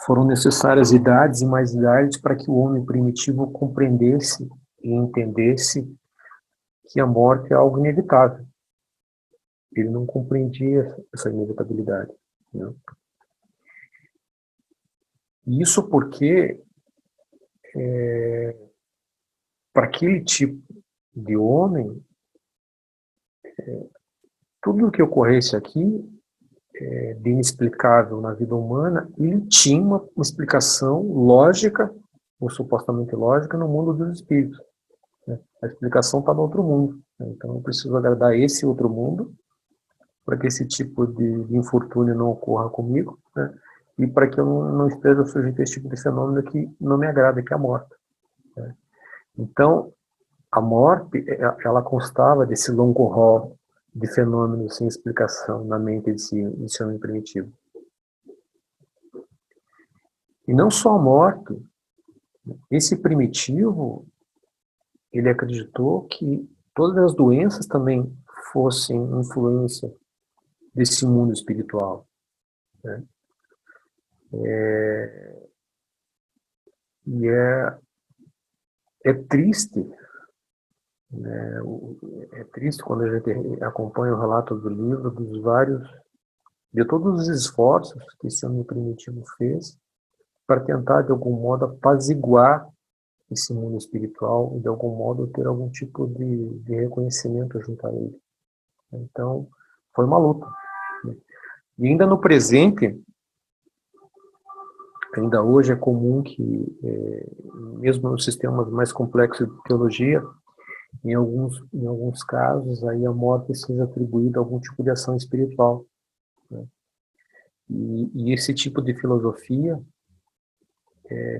foram necessárias idades e mais idades para que o homem primitivo compreendesse e entendesse que a morte é algo inevitável. Ele não compreendia essa inevitabilidade, né? Isso porque, para aquele tipo de homem, tudo o que ocorresse aqui, de inexplicável na vida humana, ele tinha uma explicação lógica, ou supostamente lógica, no mundo dos espíritos, né? A explicação está no outro mundo, né? Então eu preciso agradar esse outro mundo para que esse tipo de infortúnio não ocorra comigo, né? E para que eu não esteja sujeito a esse tipo de fenômeno que não me agrada, que é a morte, né? Então, a morte, ela constava desse longo rol de fenômenos sem explicação na mente desse homem primitivo. E não só a morte, esse primitivo, ele acreditou que todas as doenças também fossem influência desse mundo espiritual, né? E é triste, né? É triste quando a gente acompanha o relato do livro, de todos os esforços que esse homem primitivo fez para tentar, de algum modo, apaziguar esse mundo espiritual e, de algum modo, ter algum tipo de reconhecimento junto a ele. Então, foi uma luta. E ainda no presente, ainda hoje é comum que, mesmo nos sistemas mais complexos de teologia, em alguns casos, aí a morte seja atribuída a algum tipo de ação espiritual, né? E esse tipo de filosofia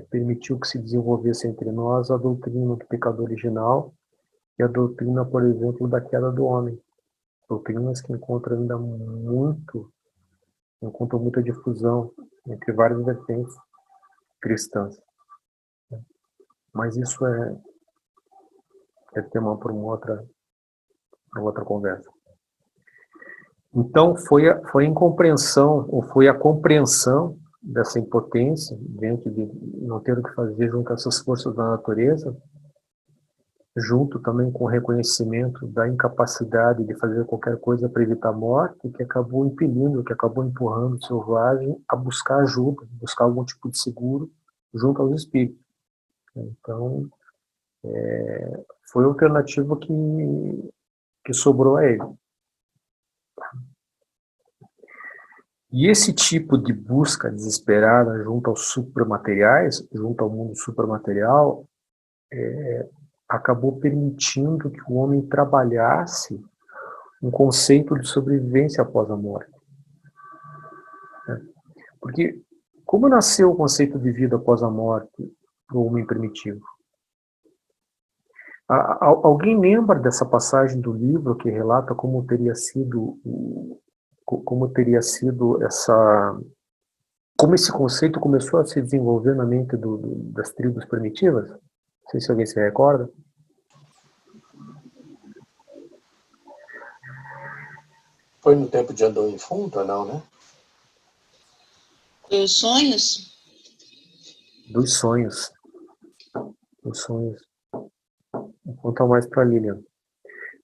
permitiu que se desenvolvesse entre nós a doutrina do pecado original e a doutrina, por exemplo, da queda do homem. Doutrinas que encontram muita difusão entre várias vertentes cristãs. Mas isso é tema para uma outra conversa. Então, foi a incompreensão, ou foi a compreensão dessa impotência, diante de não ter o que fazer junto a essas forças da natureza, junto também com o reconhecimento da incapacidade de fazer qualquer coisa para evitar a morte, que acabou impelindo, que acabou empurrando o selvagem a buscar ajuda, buscar algum tipo de seguro junto aos espíritos. Então, foi a alternativa que sobrou a ele. E esse tipo de busca desesperada junto aos supramateriais, junto ao mundo supramaterial, acabou permitindo que o homem trabalhasse um conceito de sobrevivência após a morte. Porque como nasceu o conceito de vida após a morte para o homem primitivo? Alguém lembra dessa passagem do livro que relata como teria sido como esse conceito começou a se desenvolver na mente das tribos primitivas? Não sei se alguém se recorda. Foi no tempo de Adão e Funta, não, né? Os sonhos? Dos sonhos. Os sonhos. Vou contar mais para a Lilian.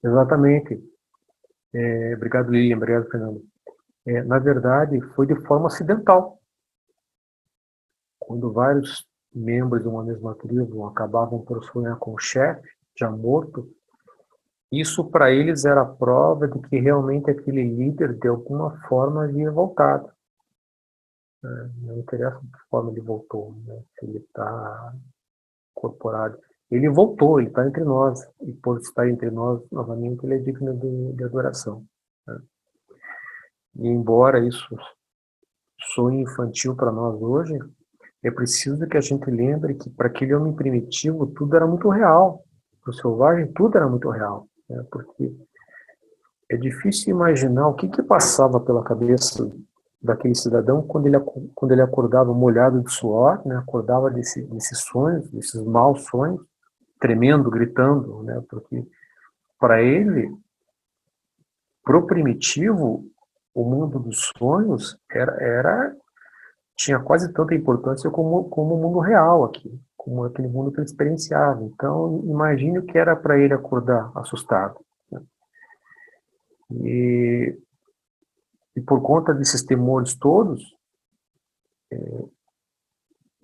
Exatamente. Obrigado, Lilian. Obrigado, Fernando. Na verdade, foi de forma acidental. Quando vários membros de uma mesma tribo acabavam por sonhar com o chefe, já morto, isso para eles era a prova de que realmente aquele líder, de alguma forma, havia voltado. Não interessa de que forma ele voltou, né? Se ele está incorporado. Ele voltou, ele está entre nós. E por estar entre nós, novamente, ele é digno de adoração, né? E embora isso soe infantil para nós hoje, é preciso que a gente lembre que para aquele homem primitivo tudo era muito real. Para o selvagem tudo era muito real, né? Porque é difícil imaginar o que passava pela cabeça daquele cidadão quando ele acordava molhado de suor, né? Acordava desses sonhos, desses maus sonhos, tremendo, gritando, né? Porque para ele, pro primitivo, o mundo dos sonhos tinha quase tanta importância como o mundo real aqui, como aquele mundo que ele experienciava. Então, imagine o que era para ele acordar assustado, né? E por conta desses temores todos,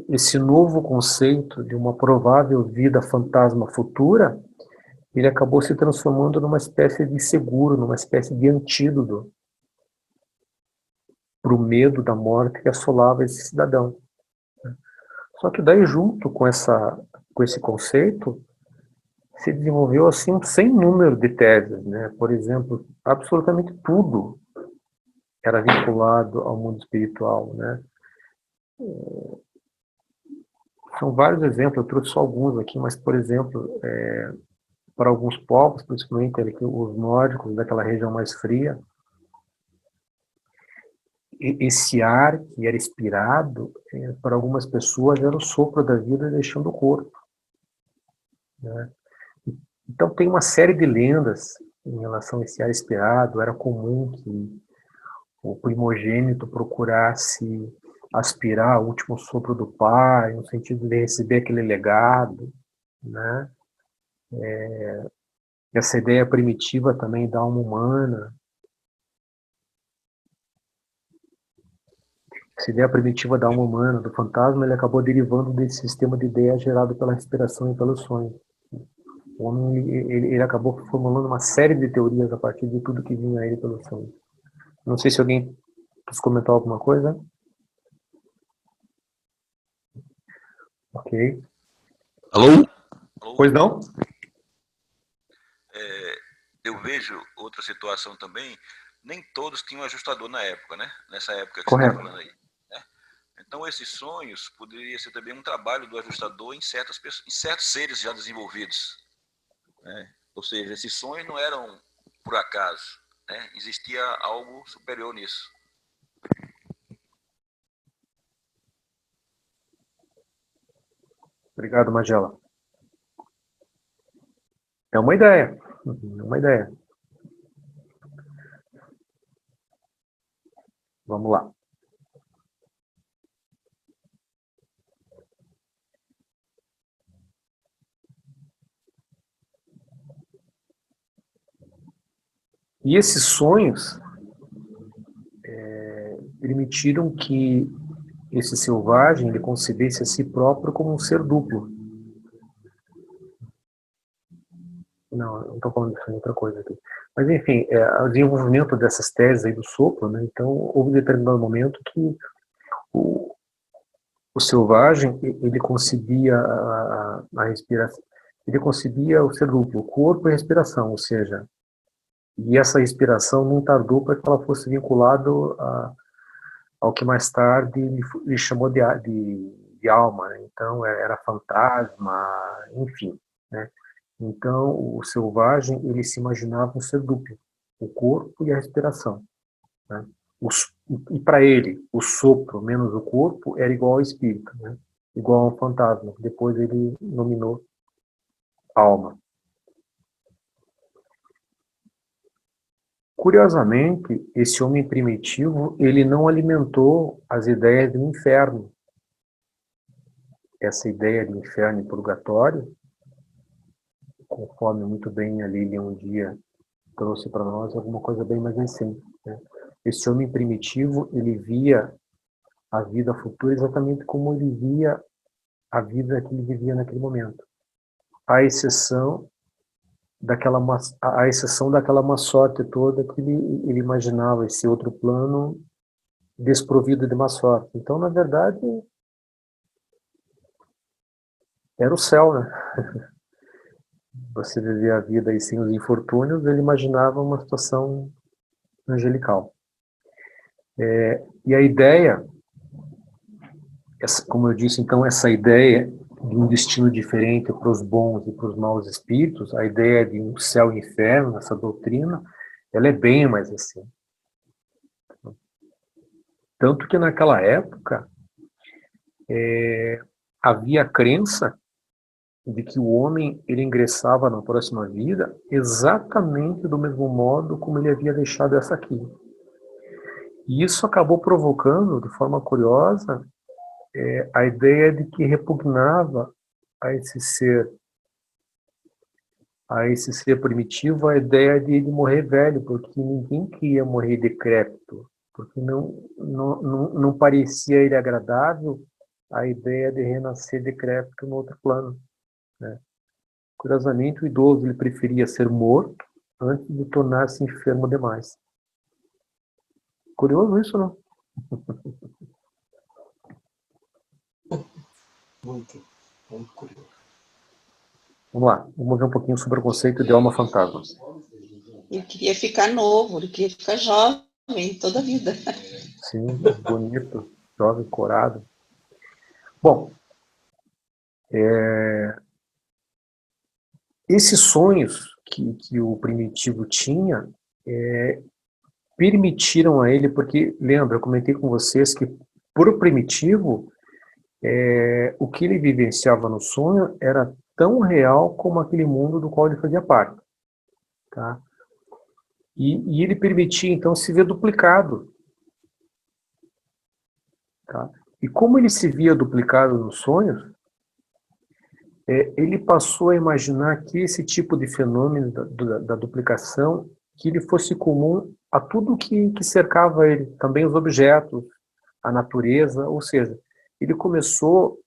esse novo conceito de uma provável vida fantasma futura, ele acabou se transformando numa espécie de seguro, numa espécie de antídoto para o medo da morte que assolava esse cidadão. Só que daí, junto com esse conceito, se desenvolveu assim um sem número de teses, né? Por exemplo, absolutamente tudo era vinculado ao mundo espiritual, né? São vários exemplos, eu trouxe só alguns aqui, mas, por exemplo, para alguns povos, principalmente os nórdicos, daquela região mais fria, esse ar que era expirado, para algumas pessoas, era o sopro da vida deixando o corpo, né? Então, tem uma série de lendas em relação a esse ar expirado. Era comum que o primogênito procurasse aspirar o último sopro do pai, no sentido de receber aquele legado, né? Essa ideia primitiva também da alma humana. essa ideia primitiva da alma humana, do fantasma, ele acabou derivando desse sistema de ideias gerado pela respiração e pelo sonho. O homem ele acabou formulando uma série de teorias a partir de tudo que vinha a ele pelo sonho. Não sei se alguém quis comentar alguma coisa. Ok. Alô? Pois não? Eu vejo outra situação também, nem todos tinham ajustador na época, né? Nessa época que Correto. você está falando aí. Né? Então, esses sonhos poderia ser também um trabalho do ajustador em certos seres já desenvolvidos. Né? Ou seja, esses sonhos não eram por acaso. Né? Existia algo superior nisso. Obrigado, Magela. É uma ideia. É uma ideia. Vamos lá. E esses sonhos permitiram que esse selvagem ele concebesse a si próprio como um ser duplo. Não estou falando de outra coisa aqui. Mas, enfim, o desenvolvimento dessas teses aí do sopro, né, então, houve um determinado momento que o selvagem, ele concebia a respiração, ele concebia o ser duplo, o corpo e a respiração, ou seja, e essa respiração não tardou para que ela fosse vinculado ao que mais tarde ele chamou de alma, né? Então era fantasma, enfim, né? Então o selvagem ele se imaginava um ser duplo, o corpo e a respiração, né? E para ele o sopro menos o corpo era igual ao espírito, né? Igual a um fantasma, que depois ele nominou alma. Curiosamente, esse homem primitivo, ele não alimentou as ideias do inferno. Essa ideia de inferno e purgatório, conforme muito bem a Lilian um dia trouxe para nós, alguma coisa bem mais recente, né? Esse homem primitivo, ele via a vida futura exatamente como ele via a vida que ele vivia naquele momento. À exceção daquela má sorte toda que ele imaginava esse outro plano desprovido de má sorte. Então, na verdade, era o céu, né? Você viver a vida aí sem os infortúnios, ele imaginava uma situação angelical. E a ideia, como eu disse, então, essa ideia de um destino diferente para os bons e para os maus espíritos, a ideia de um céu e inferno, essa doutrina, ela é bem mais assim. Tanto que naquela época havia a crença de que o homem ele ingressava na próxima vida exatamente do mesmo modo como ele havia deixado essa aqui. E isso acabou provocando, de forma curiosa, a ideia de que repugnava a esse ser primitivo, a ideia de ele morrer velho, porque ninguém queria morrer decrépito, porque não parecia ele agradável a ideia de renascer decrépito no outro plano, né? Curiosamente, o idoso ele preferia ser morto antes de tornar-se enfermo demais. Curioso isso, não? Muito, muito curioso. Vamos lá, vamos ver um pouquinho sobre o conceito de alma fantasma. Ele queria ficar novo, ele queria ficar jovem toda a vida. Sim, bonito, jovem, corado. Bom, esses sonhos que o primitivo tinha permitiram a ele, porque, lembra, eu comentei com vocês que, por primitivo, o que ele vivenciava no sonho era tão real como aquele mundo do qual ele fazia parte. Tá? E ele permitia, então, se ver duplicado. Tá? E como ele se via duplicado nos sonhos, ele passou a imaginar que esse tipo de fenômeno da duplicação, que ele fosse comum a tudo que cercava ele, também os objetos, a natureza, ou seja, ele começou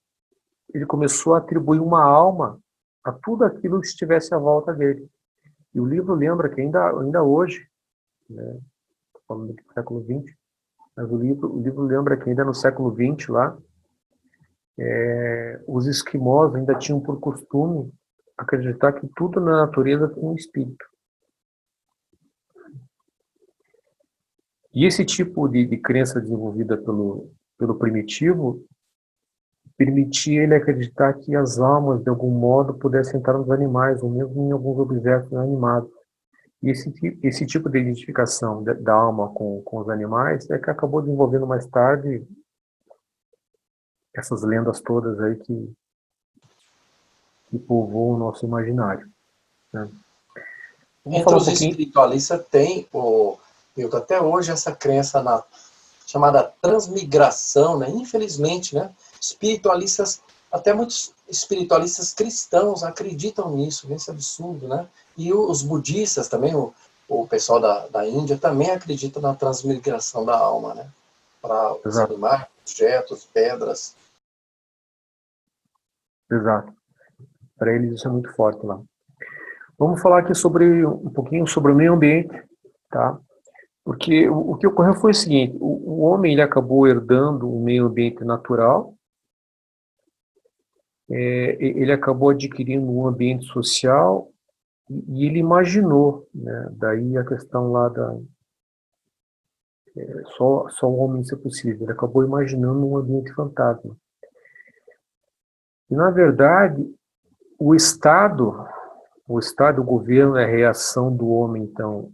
a atribuir uma alma a tudo aquilo que estivesse à volta dele. E o livro lembra que ainda hoje, né, falando do século XX, mas o livro lembra que ainda no século XX lá, os esquimós ainda tinham por costume acreditar que tudo na natureza tem um espírito. E esse tipo de crença desenvolvida pelo primitivo permitia ele acreditar que as almas, de algum modo, pudessem entrar nos animais, ou mesmo em alguns objetos inanimados. E esse tipo de identificação da alma com os animais é que acabou desenvolvendo mais tarde essas lendas todas aí que povoam o nosso imaginário, né? Vamos Entre falar um os pouquinho. espiritualistas tem, Milton, até hoje essa crença chamada transmigração, né? Infelizmente, né? Espiritualistas, até muitos espiritualistas cristãos acreditam nisso, nesse absurdo, né? E os budistas também, o pessoal da Índia também acredita na transmigração da alma, né? Para os Exato. animais, objetos, pedras. Exato. Para eles isso é muito forte lá. Vamos falar aqui um pouquinho sobre o meio ambiente, tá? Porque o que ocorreu foi o seguinte: o homem ele acabou herdando um meio ambiente natural, ele acabou adquirindo um ambiente social e ele imaginou, né? Daí a questão lá só o homem ser possível. Ele acabou imaginando um ambiente fantasma. E na verdade o Estado, o governo é a reação do homem então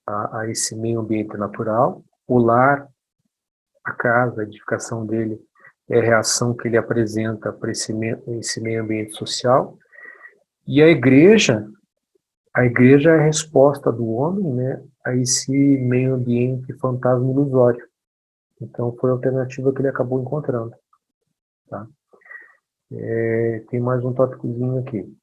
a esse meio ambiente natural. O lar, a casa, a edificação dele é a reação que ele apresenta para esse meio ambiente social. E a igreja é a resposta do homem, né, a esse meio ambiente fantasma ilusório. Então foi a alternativa que ele acabou encontrando. Tá? Tem mais um tópicozinho aqui.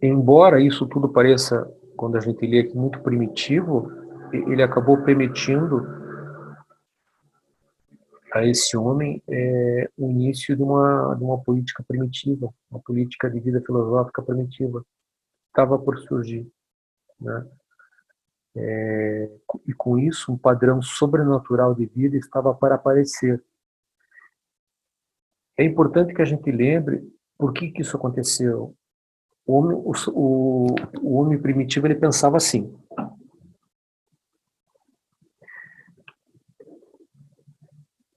Embora isso tudo pareça, quando a gente lê aqui, muito primitivo, ele acabou permitindo a esse homem o início de uma política primitiva, uma política de vida filosófica primitiva, estava por surgir, né? E com isso um padrão sobrenatural de vida estava para aparecer. É importante que a gente lembre por que isso aconteceu. O homem primitivo ele pensava assim: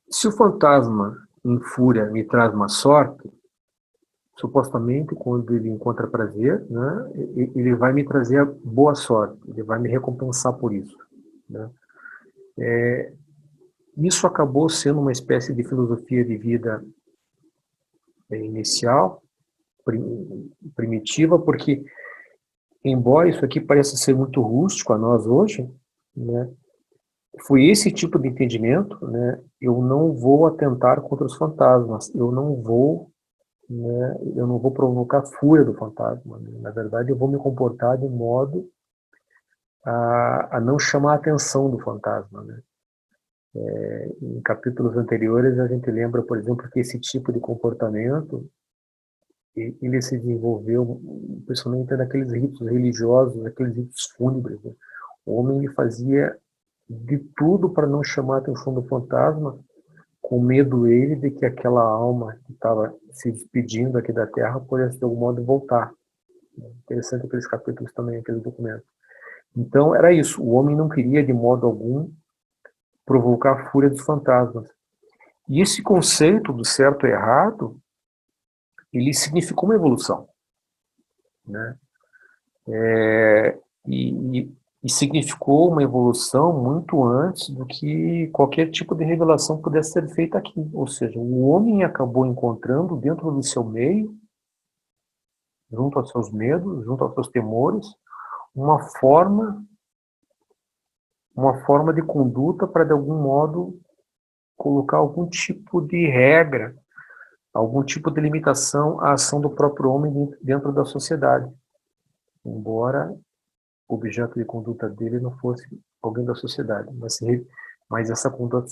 se o fantasma em fúria me traz uma sorte, supostamente quando ele encontra prazer, né, ele vai me trazer boa sorte, ele vai me recompensar por isso, né? Isso acabou sendo uma espécie de filosofia de vida inicial, primitiva, porque embora isso aqui pareça ser muito rústico a nós hoje, né, foi esse tipo de entendimento, né? Eu não vou atentar contra os fantasmas, eu não vou provocar fúria do fantasma, né? Na verdade, eu vou me comportar de modo a não chamar a atenção do fantasma, né? Em capítulos anteriores, a gente lembra, por exemplo, que esse tipo de comportamento ele se desenvolveu principalmente naqueles ritos religiosos, naqueles ritos fúnebres, né? O homem ele fazia de tudo para não chamar a atenção do fantasma, com medo ele de que aquela alma que estava se despedindo aqui da Terra pudesse de algum modo voltar. Interessante aqueles capítulos também, aqueles documentos. Então era isso, o homem não queria de modo algum provocar a fúria dos fantasmas. E esse conceito do certo e errado, ele significou uma evolução, né? E significou uma evolução muito antes do que qualquer tipo de revelação pudesse ser feita aqui. Ou seja, o homem acabou encontrando dentro do seu meio, junto aos seus medos, junto aos seus temores, uma forma de conduta para, de algum modo, colocar algum tipo de regra, algum tipo de limitação à ação do próprio homem dentro da sociedade. Embora o objeto de conduta dele não fosse alguém da sociedade, mas essa conduta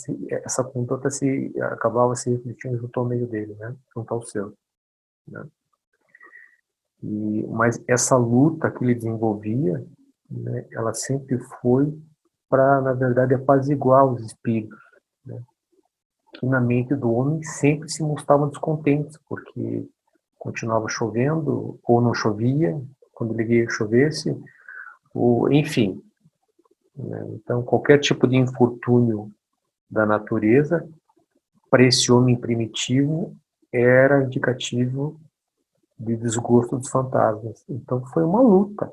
acabava se refletindo junto ao meio dele, né? Junto ao seu, né? Mas essa luta que ele desenvolvia, né, ela sempre foi para, na verdade, apaziguar os espíritos, né, que na mente do homem sempre se mostravam descontentes, porque continuava chovendo, ou não chovia, quando ele via que chovesse, ou, enfim. Né, então, qualquer tipo de infortúnio da natureza, para esse homem primitivo, era indicativo de desgosto dos fantasmas. Então foi uma luta.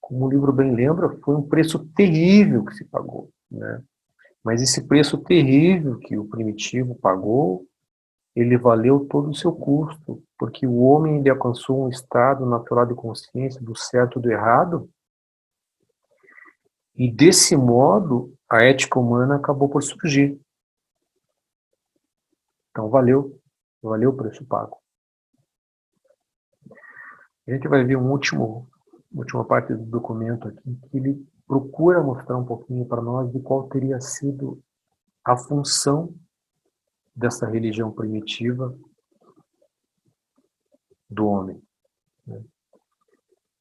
Como o livro bem lembra, foi um preço terrível que se pagou, né? Mas esse preço terrível que o primitivo pagou, ele valeu todo o seu custo, porque o homem ele alcançou um estado natural de consciência do certo e do errado, e desse modo a ética humana acabou por surgir. Então valeu o preço pago. A gente vai ver uma última parte do documento aqui, que ele procura mostrar um pouquinho para nós de qual teria sido a função dessa religião primitiva do homem, né?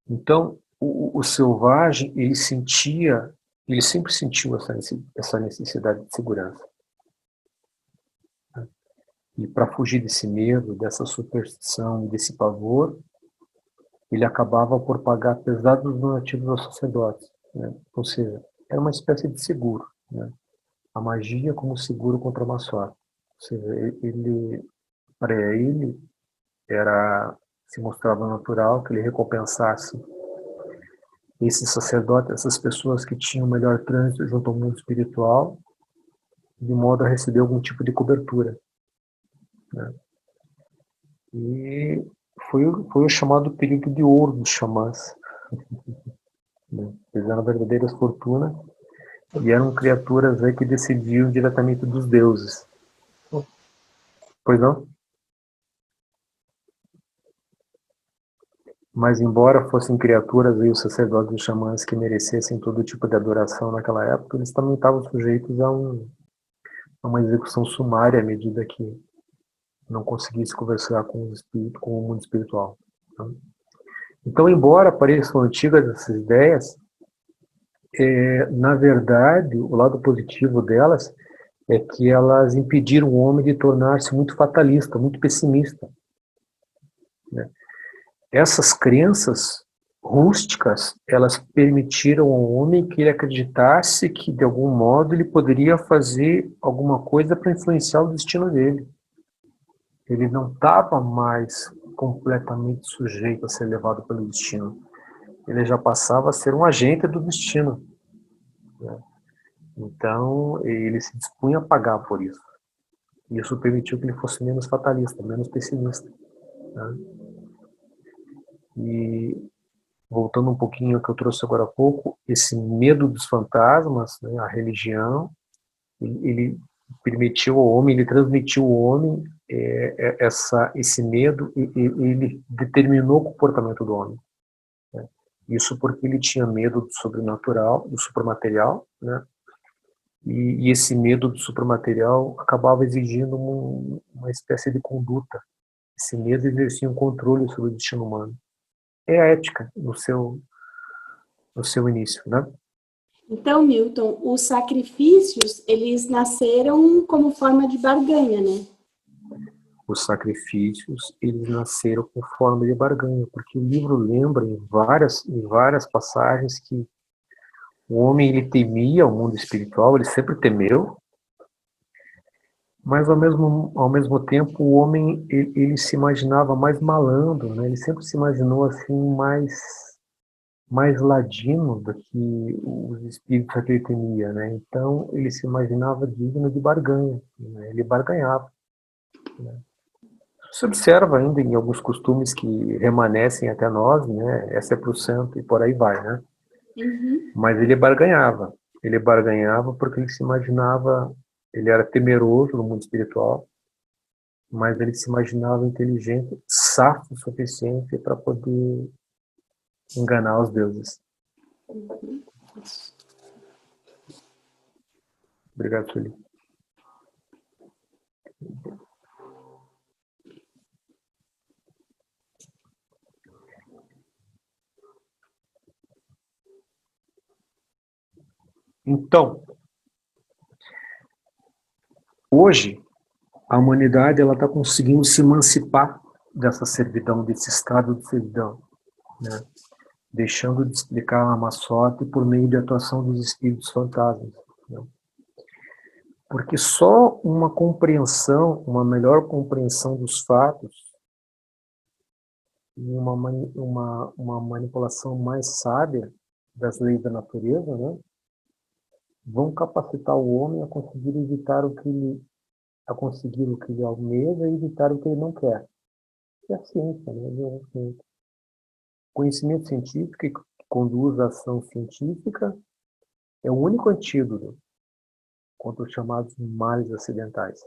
Então, o selvagem, ele sempre sentiu essa necessidade de segurança, né? E para fugir desse medo, dessa superstição, desse pavor, ele acabava por pagar pesados donativos aos sacerdotes, né? Ou seja, era uma espécie de seguro, né? A magia como seguro contra a má sorte. Ou seja, para ele se mostrava natural que ele recompensasse esse sacerdote, essas pessoas que tinham melhor trânsito junto ao mundo espiritual, de modo a receber algum tipo de cobertura, né? E foi o chamado período de ouro dos xamãs, né? Eles eram verdadeiras fortunas e eram criaturas aí que decidiam diretamente dos deuses. Pois não? Mas embora fossem criaturas aí, os sacerdotes e xamãs que merecessem todo tipo de adoração naquela época, eles também estavam sujeitos a uma execução sumária à medida que não conseguisse conversar com o espírito, com o mundo espiritual, tá? Então, embora pareçam antigas essas ideias, na verdade, o lado positivo delas é que elas impediram o homem de tornar-se muito fatalista, muito pessimista, né? Essas crenças rústicas, elas permitiram ao homem que ele acreditasse que, de algum modo, ele poderia fazer alguma coisa para influenciar o destino dele. Ele não estava mais completamente sujeito a ser levado pelo destino. Ele já passava a ser um agente do destino, né? Então, ele se dispunha a pagar por isso. Isso permitiu que ele fosse menos fatalista, menos pessimista, né? E, voltando um pouquinho ao que eu trouxe agora há pouco, esse medo dos fantasmas, né, a religião, ele permitiu ao homem, ele transmitiu ao homem esse medo, e ele determinou o comportamento do homem, né? Isso porque ele tinha medo do sobrenatural, do supramaterial, né? E esse medo do supramaterial acabava exigindo uma espécie de conduta. Esse medo exercia um controle sobre o destino humano. É a ética no seu início, né? Então, Milton, os sacrifícios, eles nasceram como forma de barganha, né? Os sacrifícios, eles nasceram com forma de barganha, porque o livro lembra em várias passagens que o homem ele temia o mundo espiritual, ele sempre temeu, mas ao mesmo tempo o homem ele se imaginava mais malandro, né? Ele sempre se imaginou assim mais ladino do que os espíritos a que ele temia, né? Então ele se imaginava digno de barganha, né? Ele barganhava, né? Se observa ainda em alguns costumes que remanescem até nós, né? Essa é para o santo e por aí vai, né? Uhum. Mas ele barganhava porque ele se imaginava, ele era temeroso no mundo espiritual, mas ele se imaginava inteligente, safo o suficiente para poder enganar os deuses. Uhum. Obrigado, Sueli. Então, hoje, a humanidade está conseguindo se emancipar dessa servidão, desse estado de servidão, né? Deixando de explicar a má sorte por meio de atuação dos espíritos fantasmas, né? Porque só uma compreensão, uma melhor compreensão dos fatos, e uma manipulação mais sábia das leis da natureza, né, vão capacitar o homem a conseguir evitar o que ele, a conseguir o que ele almeja e evitar o que ele não quer. É a ciência, né? Conhecimento científico que conduz à ação científica é o único antídoto contra os chamados males acidentais.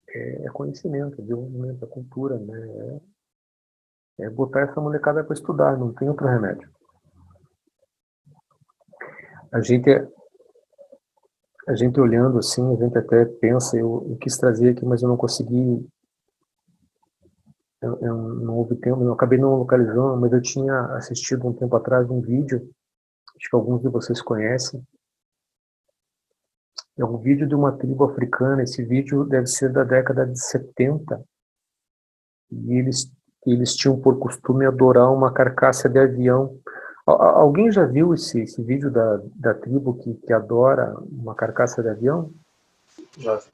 É conhecimento, é desenvolvimento, é cultura, né? É botar essa molecada para estudar, não tem outro remédio. A gente olhando assim, a gente até pensa, eu quis trazer aqui, mas eu não consegui, eu não houve tempo, eu acabei não localizando, mas eu tinha assistido um tempo atrás um vídeo, acho que alguns de vocês conhecem, é um vídeo de uma tribo africana, esse vídeo deve ser da década de 70, e eles tinham por costume adorar uma carcaça de avião. Alguém já viu esse vídeo da tribo que adora uma carcaça de avião? Já vi.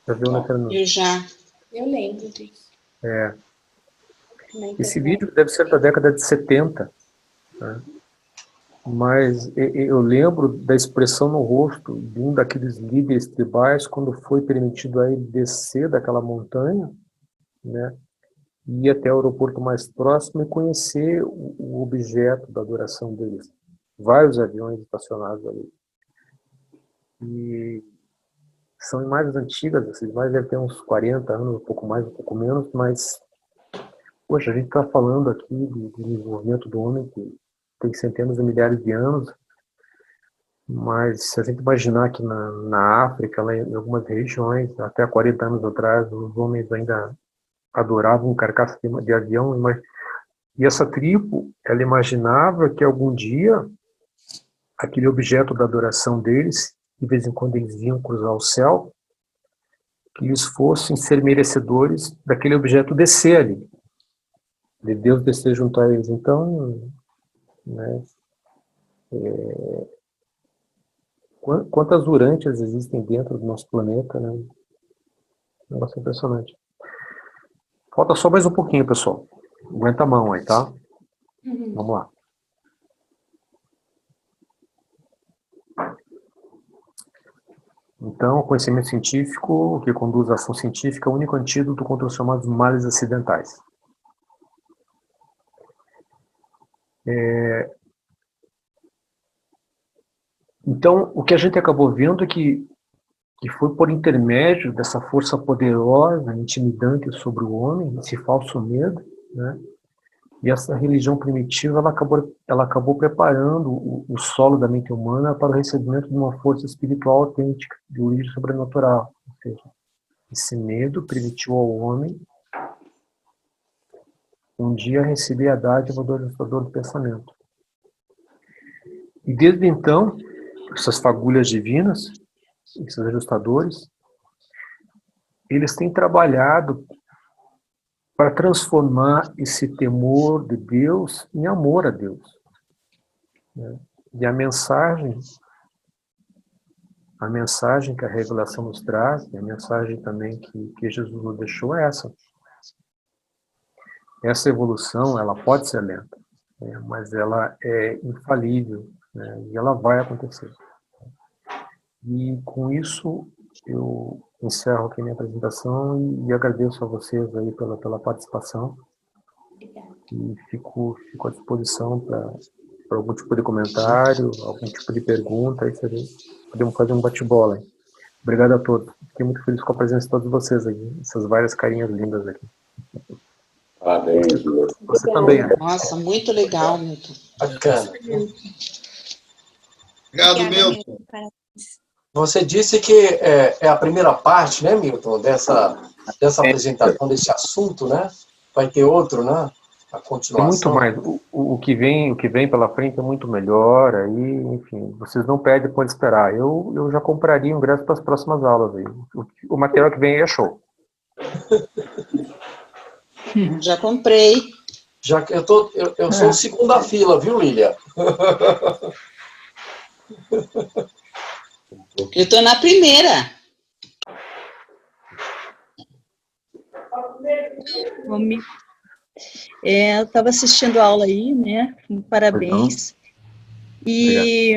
Já viu, né, Fernanda? Eu já. Eu lembro disso. Esse vídeo deve ser da década de 70, né? Mas eu lembro da expressão no rosto de um daqueles líderes tribais quando foi permitido a ele descer daquela montanha, né, ir até o aeroporto mais próximo e conhecer o objeto da adoração deles. Vários aviões estacionados ali. E são imagens antigas, essas imagens devem ter uns 40 anos, um pouco mais, um pouco menos, mas, poxa, a gente está falando aqui do desenvolvimento do homem que tem centenas de milhares de anos, mas se a gente imaginar que na África, lá em algumas regiões, até 40 anos atrás, os homens ainda adoravam carcaça de avião, e essa tribo, ela imaginava que algum dia aquele objeto da adoração deles, de vez em quando eles iam cruzar o céu, que eles fossem ser merecedores daquele objeto descer ali, de Deus descer junto a eles. Então, né, quantas urantias existem dentro do nosso planeta, né? Um negócio impressionante. Falta só mais um pouquinho, pessoal. Aguenta a mão aí, tá? Vamos lá. Então, o conhecimento científico que conduz à ação científica é o único antídoto contra os chamados males acidentais. Então, o que a gente acabou vendo é que foi por intermédio dessa força poderosa, intimidante sobre o homem, esse falso medo, né? E essa religião primitiva, ela acabou preparando o solo da mente humana para o recebimento de uma força espiritual autêntica, de origem sobrenatural. Ou seja, esse medo permitiu ao homem um dia receber a dádiva do ajustador do pensamento. E desde então, essas fagulhas divinas, esses ajustadores, eles têm trabalhado para transformar esse temor de Deus em amor a Deus, né? E a mensagem que a revelação nos traz, e a mensagem também que Jesus nos deixou é essa. Essa evolução, ela pode ser lenta, né? Mas ela é infalível, né? E ela vai acontecer. E com isso, eu encerro aqui minha apresentação e agradeço a vocês aí pela participação. Obrigada. E fico à disposição para algum tipo de comentário, algum tipo de pergunta, aí podemos fazer um bate-bola aí. Obrigado a todos. Fiquei muito feliz com a presença de todos vocês aqui, essas várias carinhas lindas aqui. Parabéns, Deus. Você também. Nossa, muito legal, Milton. Bacana. Obrigado, Obrigada, Milton. Você disse que é a primeira parte, né, Milton, dessa apresentação, desse assunto, né? Vai ter outro, né? A Tem muito continuação. mais. O que vem pela frente é muito melhor. Aí, enfim, vocês não perdem, pode esperar. Eu já compraria o ingresso para as próximas aulas aí. O material que vem aí é show. Já comprei. Já que eu sou o segunda fila, viu, Lília? Eu estou na primeira. Eu estava assistindo a aula aí, né? Parabéns. E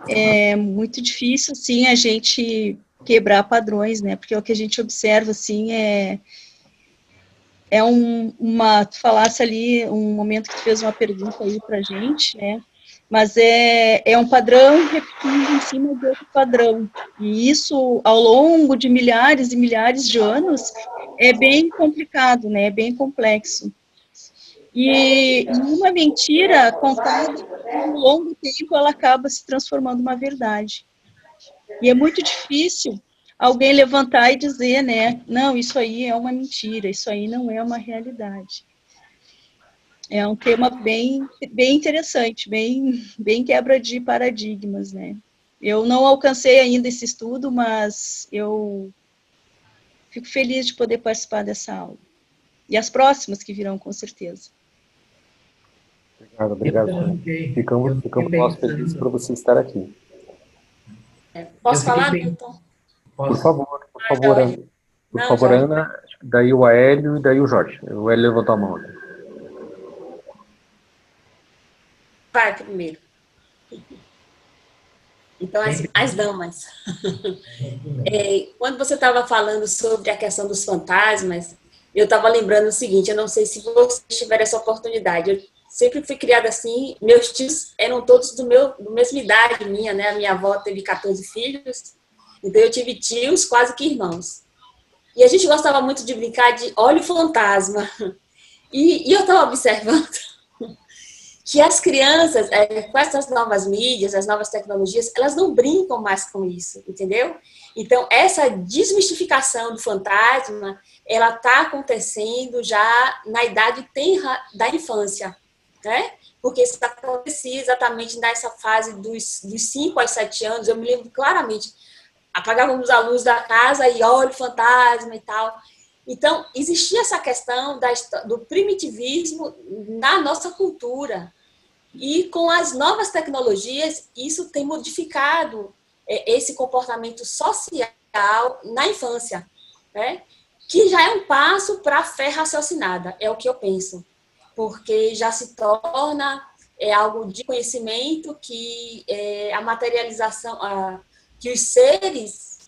é muito difícil, assim, a gente quebrar padrões, né? Porque o que a gente observa, assim, tu falasse ali, um momento que tu fez uma pergunta aí pra gente, né? Mas é um padrão repetindo em cima de outro padrão. E isso, ao longo de milhares e milhares de anos, é bem complicado, né? É bem complexo. E uma mentira contada por um longo tempo, ela acaba se transformando numa verdade. E é muito difícil alguém levantar e dizer, né, não, isso aí é uma mentira, isso aí não é uma realidade. É um tema bem interessante, bem quebra de paradigmas, né. Eu não alcancei ainda esse estudo, mas eu fico feliz de poder participar dessa aula. E as próximas que virão, com certeza. Obrigado. Ficamos nós felizes por você estar aqui. Posso falar, Milton? Por favor, Ana. Por favor, Ana, daí o Aélio e daí o Jorge. O Aélio levantou a mão. Vai primeiro. Então, as damas. Quando você estava falando sobre a questão dos fantasmas, eu estava lembrando o seguinte, eu não sei se vocês tiveram essa oportunidade, eu sempre fui criada assim, meus tios eram todos do mesma idade minha, né? A minha avó teve 14 filhos, então eu tive tios quase que irmãos. E a gente gostava muito de brincar de olha o fantasma. E eu estava observando que as crianças, com essas novas mídias, as novas tecnologias, elas não brincam mais com isso, entendeu? Então, essa desmistificação do fantasma, ela está acontecendo já na idade tenra da infância, né? Porque isso acontecia exatamente nessa fase dos 5 aos 7 anos, eu me lembro claramente, apagávamos a luz da casa e olha o fantasma e tal. Então, existia essa questão do primitivismo na nossa cultura. E com as novas tecnologias, isso tem modificado esse comportamento social na infância, né? Que já é um passo para a fé raciocinada, é o que eu penso. Porque já se torna algo de conhecimento que a materialização, que os seres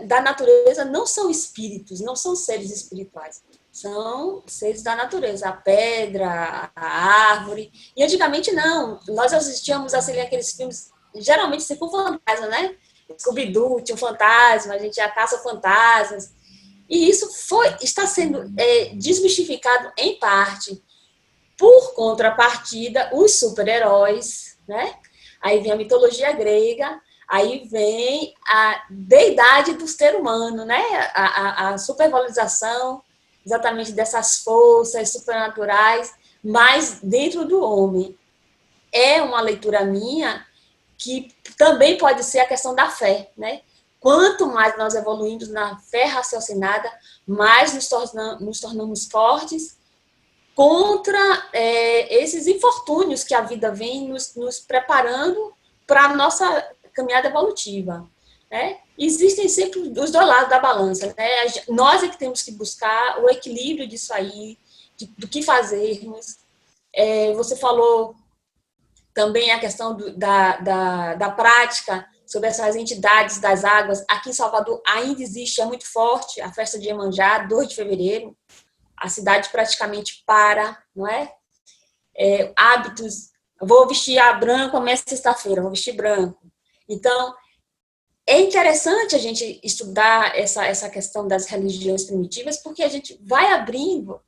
da natureza não são espíritos, não são seres espirituais, são seres da natureza, a pedra, a árvore. E antigamente não, nós assistíamos assim, aqueles filmes, geralmente assim, com fantasma, né? Scooby-Doo tinha um fantasma, a gente já caça fantasmas. E isso está sendo desmistificado em parte. Por contrapartida, os super-heróis, né? Aí vem a mitologia grega, aí vem a deidade do ser humano, né? A supervalorização exatamente dessas forças supernaturais, mas dentro do homem. É uma leitura minha que também pode ser a questão da fé, né? Quanto mais nós evoluímos na fé raciocinada, mais nos tornamos fortes contra esses infortúnios que a vida vem nos preparando para a nossa caminhada evolutiva, né? Existem sempre os dois lados da balança, né? Nós é que temos que buscar o equilíbrio disso aí, do que fazermos. Você falou também a questão da prática sobre essas entidades das águas. Aqui em Salvador ainda existe, é muito forte, a festa de Iemanjá, 2 de fevereiro. A cidade praticamente para, não é? Hábitos, vou vestir branco, amanhã é sexta-feira, vou vestir branco. Então, é interessante a gente estudar essa questão das religiões primitivas, porque a gente vai abrindo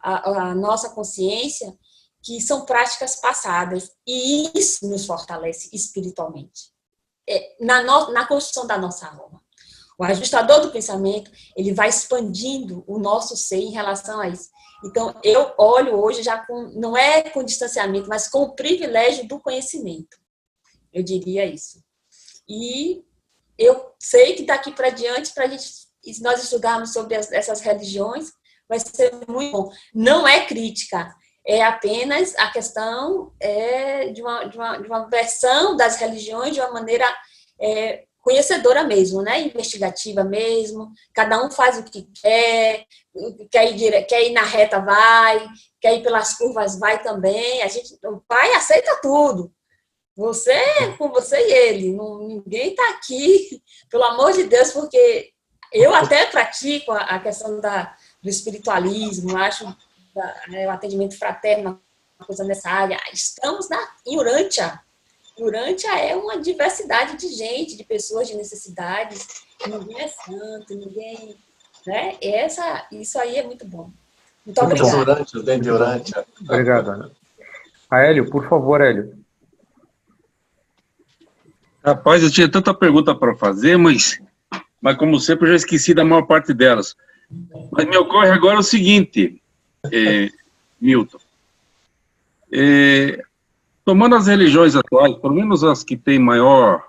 a nossa consciência que são práticas passadas, e isso nos fortalece espiritualmente, na construção da nossa alma. O ajustador do pensamento, ele vai expandindo o nosso ser em relação a isso. Então, eu olho hoje já não é com distanciamento, mas com o privilégio do conhecimento. Eu diria isso. E eu sei que daqui para diante, se nós estudarmos sobre essas religiões, vai ser muito bom. Não é crítica, é apenas a questão de uma versão das religiões de uma maneira conhecedora mesmo, né? Investigativa mesmo. Cada um faz o que quer ir na reta, vai, quer ir pelas curvas, vai também. O Pai aceita tudo. Você, com você e ele. Ninguém está aqui, pelo amor de Deus, porque eu até pratico a questão do espiritualismo, acho o atendimento fraterno uma coisa nessa área. Estamos em Urântia. Urântia é uma diversidade de gente, de pessoas, de necessidades. Ninguém é santo, ninguém... Né? Isso aí é muito bom. Muito obrigada. Bem de Urântia. Obrigado, Ana. Hélio, por favor, Hélio. Rapaz, eu tinha tanta pergunta para fazer, mas como sempre eu já esqueci da maior parte delas. Mas me ocorre agora o seguinte, Milton. Tomando as religiões atuais, pelo menos as que têm maior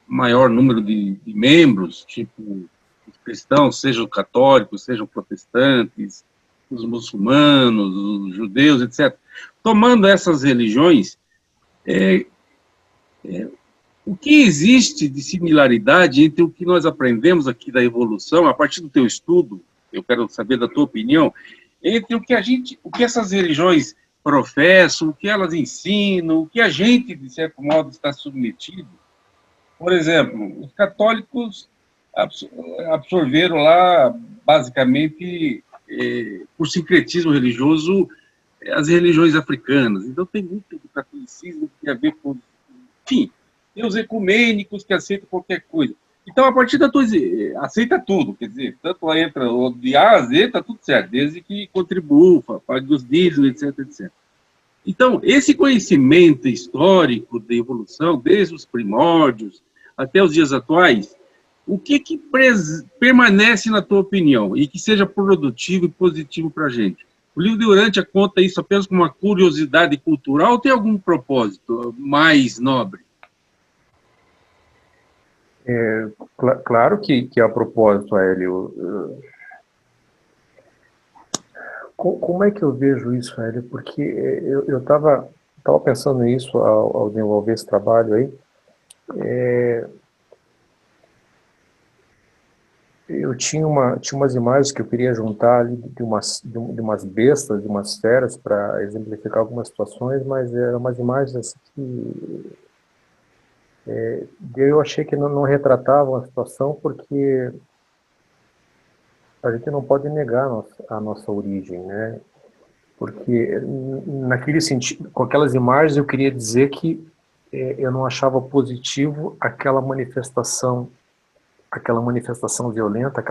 número de membros, tipo os cristãos, sejam católicos, sejam protestantes, os muçulmanos, os judeus, etc. Tomando essas religiões, o que existe de similaridade entre o que nós aprendemos aqui da evolução, a partir do teu estudo, eu quero saber da tua opinião, entre o que essas religiões professam, o que elas ensinam, o que a gente, de certo modo, está submetido. Por exemplo, os católicos absorveram lá, basicamente, por sincretismo religioso, as religiões africanas. Então, tem muito do catolicismo que tem a ver com... Enfim, tem os ecumênicos que aceitam qualquer coisa. Então, a partir da tua... aceita tudo, quer dizer, tanto lá entra de A a Z, está tudo certo, desde que contribua, pague os dízimos, etc, etc. Então, esse conhecimento histórico da evolução, desde os primórdios até os dias atuais, o que permanece na tua opinião e que seja produtivo e positivo para a gente? O livro de Urântia conta isso apenas como uma curiosidade cultural ou tem algum propósito mais nobre? Claro que a propósito, Hélio. Como é que eu vejo isso, Hélio? Porque eu estava pensando nisso ao desenvolver esse trabalho aí. Eu tinha umas imagens que eu queria juntar ali de umas bestas, de umas feras, para exemplificar algumas situações, mas eram umas imagens assim que eu achei que não retratavam a situação, porque a gente não pode negar a nossa origem, né? Porque naquele sentido, com aquelas imagens eu queria dizer que eu não achava positivo aquela manifestação violenta,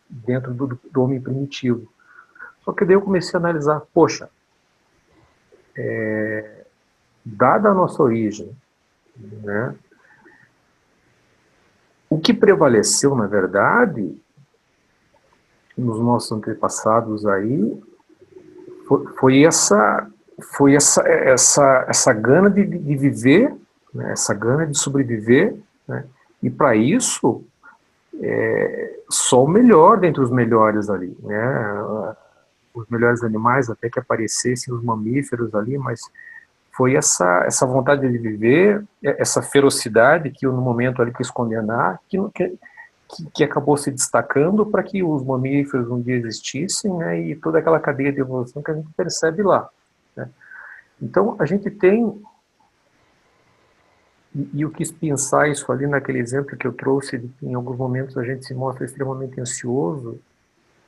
dentro do homem primitivo. Só que daí eu comecei a analisar, poxa, dada a nossa origem, né, o que prevaleceu, na verdade, nos nossos antepassados aí, foi essa gana de viver, né, essa gana de sobreviver, né, e para isso, só o melhor dentre os melhores ali, né, os melhores animais até que aparecessem, os mamíferos ali, mas foi essa vontade de viver, essa ferocidade que eu no momento ali quis condenar, que acabou se destacando para que os mamíferos um dia existissem, né, e toda aquela cadeia de evolução que a gente percebe lá, né. Então, a gente tem, e eu quis pensar isso ali naquele exemplo que eu trouxe, em alguns momentos a gente se mostra extremamente ansioso,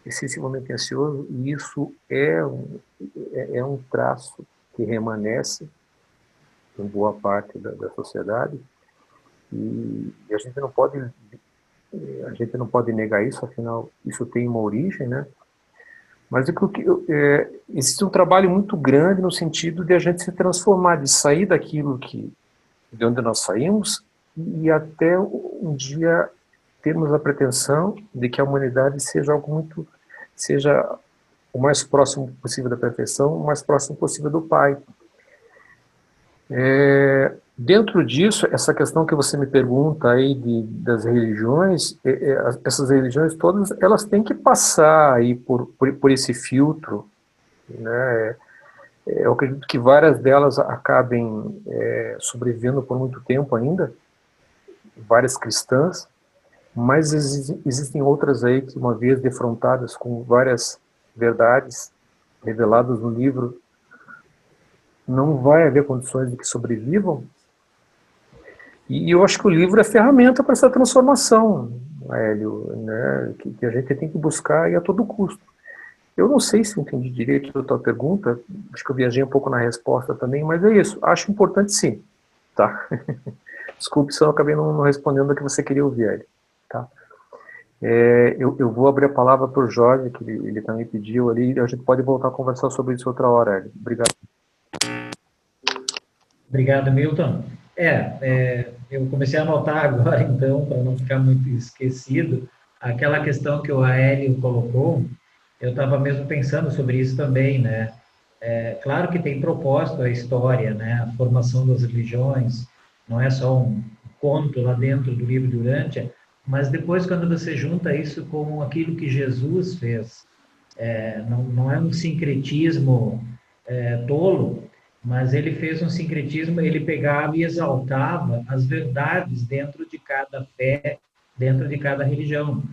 excessivamente ansioso, e isso é um traço que remanesce em boa parte da sociedade, e a gente não pode negar isso, afinal, isso tem uma origem, né? Mas existe um trabalho muito grande no sentido de a gente se transformar, de sair daquilo de onde nós saímos e até um dia termos a pretensão de que a humanidade seja o mais próximo possível da perfeição, o mais próximo possível do Pai. Dentro disso, essa questão que você me pergunta aí das religiões, essas religiões todas, elas têm que passar aí por esse filtro, né? Eu acredito que várias delas acabem sobrevivendo por muito tempo ainda, várias cristãs, mas existem outras aí que, uma vez defrontadas com várias verdades reveladas no livro, não vai haver condições de que sobrevivam. E eu acho que o livro é ferramenta para essa transformação, Hélio, né, que a gente tem que buscar e a todo custo. Eu não sei se entendi direito a tua pergunta, acho que eu viajei um pouco na resposta também, mas é isso, acho importante sim, tá? Desculpe se eu acabei não respondendo o que você queria ouvir, Hélio, tá? Eu vou abrir a palavra para o Jorge, que ele também pediu ali, a gente pode voltar a conversar sobre isso outra hora, Hélio. Obrigado. Obrigado, Milton. Eu comecei a anotar agora, então, para não ficar muito esquecido, aquela questão que o Hélio colocou, eu estava mesmo pensando sobre isso também, né? Claro que tem propósito a história, né? A formação das religiões, não é só um conto lá dentro do livro de Urântia, mas depois, quando você junta isso com aquilo que Jesus fez, não é um sincretismo tolo, mas ele fez um sincretismo, ele pegava e exaltava as verdades dentro de cada fé, dentro de cada religião.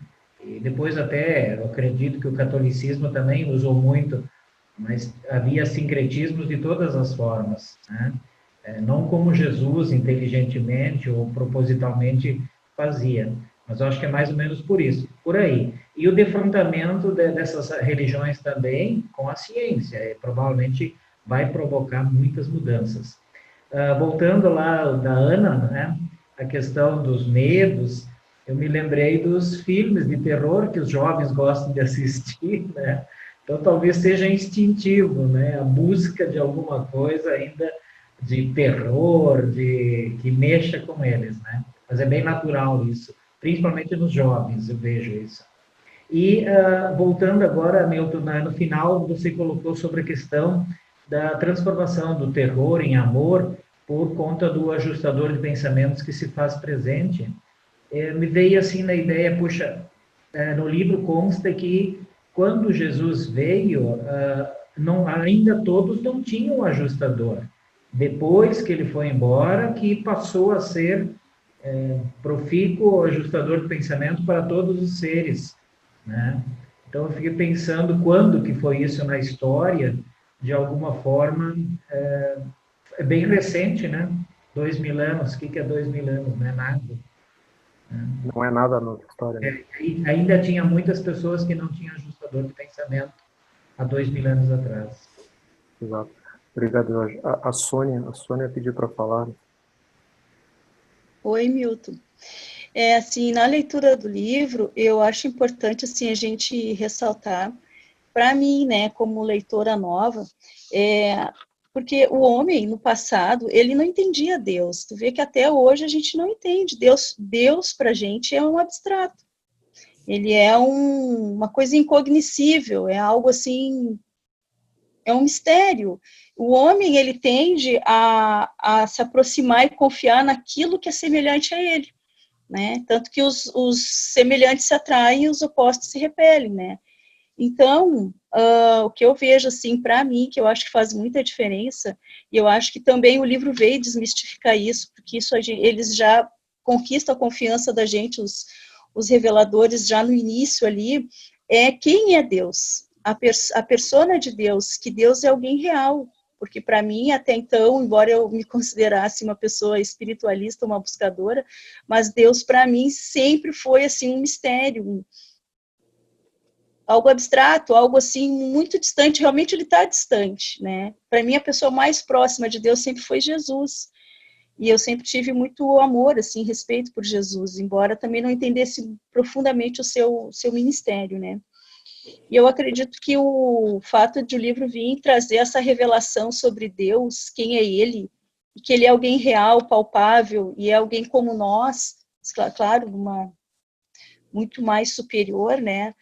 E depois até, eu acredito que o catolicismo também usou muito, mas havia sincretismos de todas as formas, né? Não como Jesus, inteligentemente ou propositalmente fazia, mas eu acho que é mais ou menos por aí. E o defrontamento dessas religiões também com a ciência, provavelmente vai provocar muitas mudanças. Voltando lá da Ana, né, a questão dos medos, eu me lembrei dos filmes de terror que os jovens gostam de assistir, né? Então talvez seja instintivo, né, a busca de alguma coisa ainda de terror, que mexa com eles, né? Mas é bem natural isso, principalmente nos jovens, eu vejo isso. E voltando agora, Milton, no final você colocou sobre a questão da transformação do terror em amor por conta do ajustador de pensamentos que se faz presente. Me veio assim na ideia, puxa, no livro consta que quando Jesus veio, ainda todos não tinham ajustador. Depois que ele foi embora, que passou a ser profícuo ajustador de pensamento para todos os seres, né? Então eu fiquei pensando quando que foi isso na história, de alguma forma, é bem recente, né? 2000 anos, o que é 2000 anos? Não é nada. Não é nada na história. Né? Ainda tinha muitas pessoas que não tinham ajustador de pensamento há 2000 anos atrás. Exato. Obrigado, Jorge. A Sônia pediu para falar. Oi, Milton. Assim, na leitura do livro, eu acho importante, assim, a gente ressaltar, para mim, né, como leitora nova, porque o homem, no passado, ele não entendia Deus. Tu vê que até hoje a gente não entende. Deus para a gente é um abstrato. Ele é uma coisa incognoscível, é algo assim, é um mistério. O homem, ele tende a se aproximar e confiar naquilo que é semelhante a ele, né? Tanto que os semelhantes se atraem e os opostos se repelem, né? Então, o que eu vejo, assim, para mim, que eu acho que faz muita diferença, e eu acho que também o livro veio desmistificar isso, porque isso eles já conquistam a confiança da gente, os reveladores, já no início ali, quem é Deus? A persona de Deus, que Deus é alguém real, porque para mim, até então, embora eu me considerasse uma pessoa espiritualista, uma buscadora, mas Deus, para mim, sempre foi, assim, um mistério, algo abstrato, algo assim muito distante, realmente ele está distante, né? Para mim, a pessoa mais próxima de Deus sempre foi Jesus, e eu sempre tive muito amor, assim, respeito por Jesus, embora também não entendesse profundamente o seu ministério, né? E eu acredito que o fato de o livro vir trazer essa revelação sobre Deus, quem é Ele, e que Ele é alguém real, palpável, e é alguém como nós, claro, muito mais superior, né?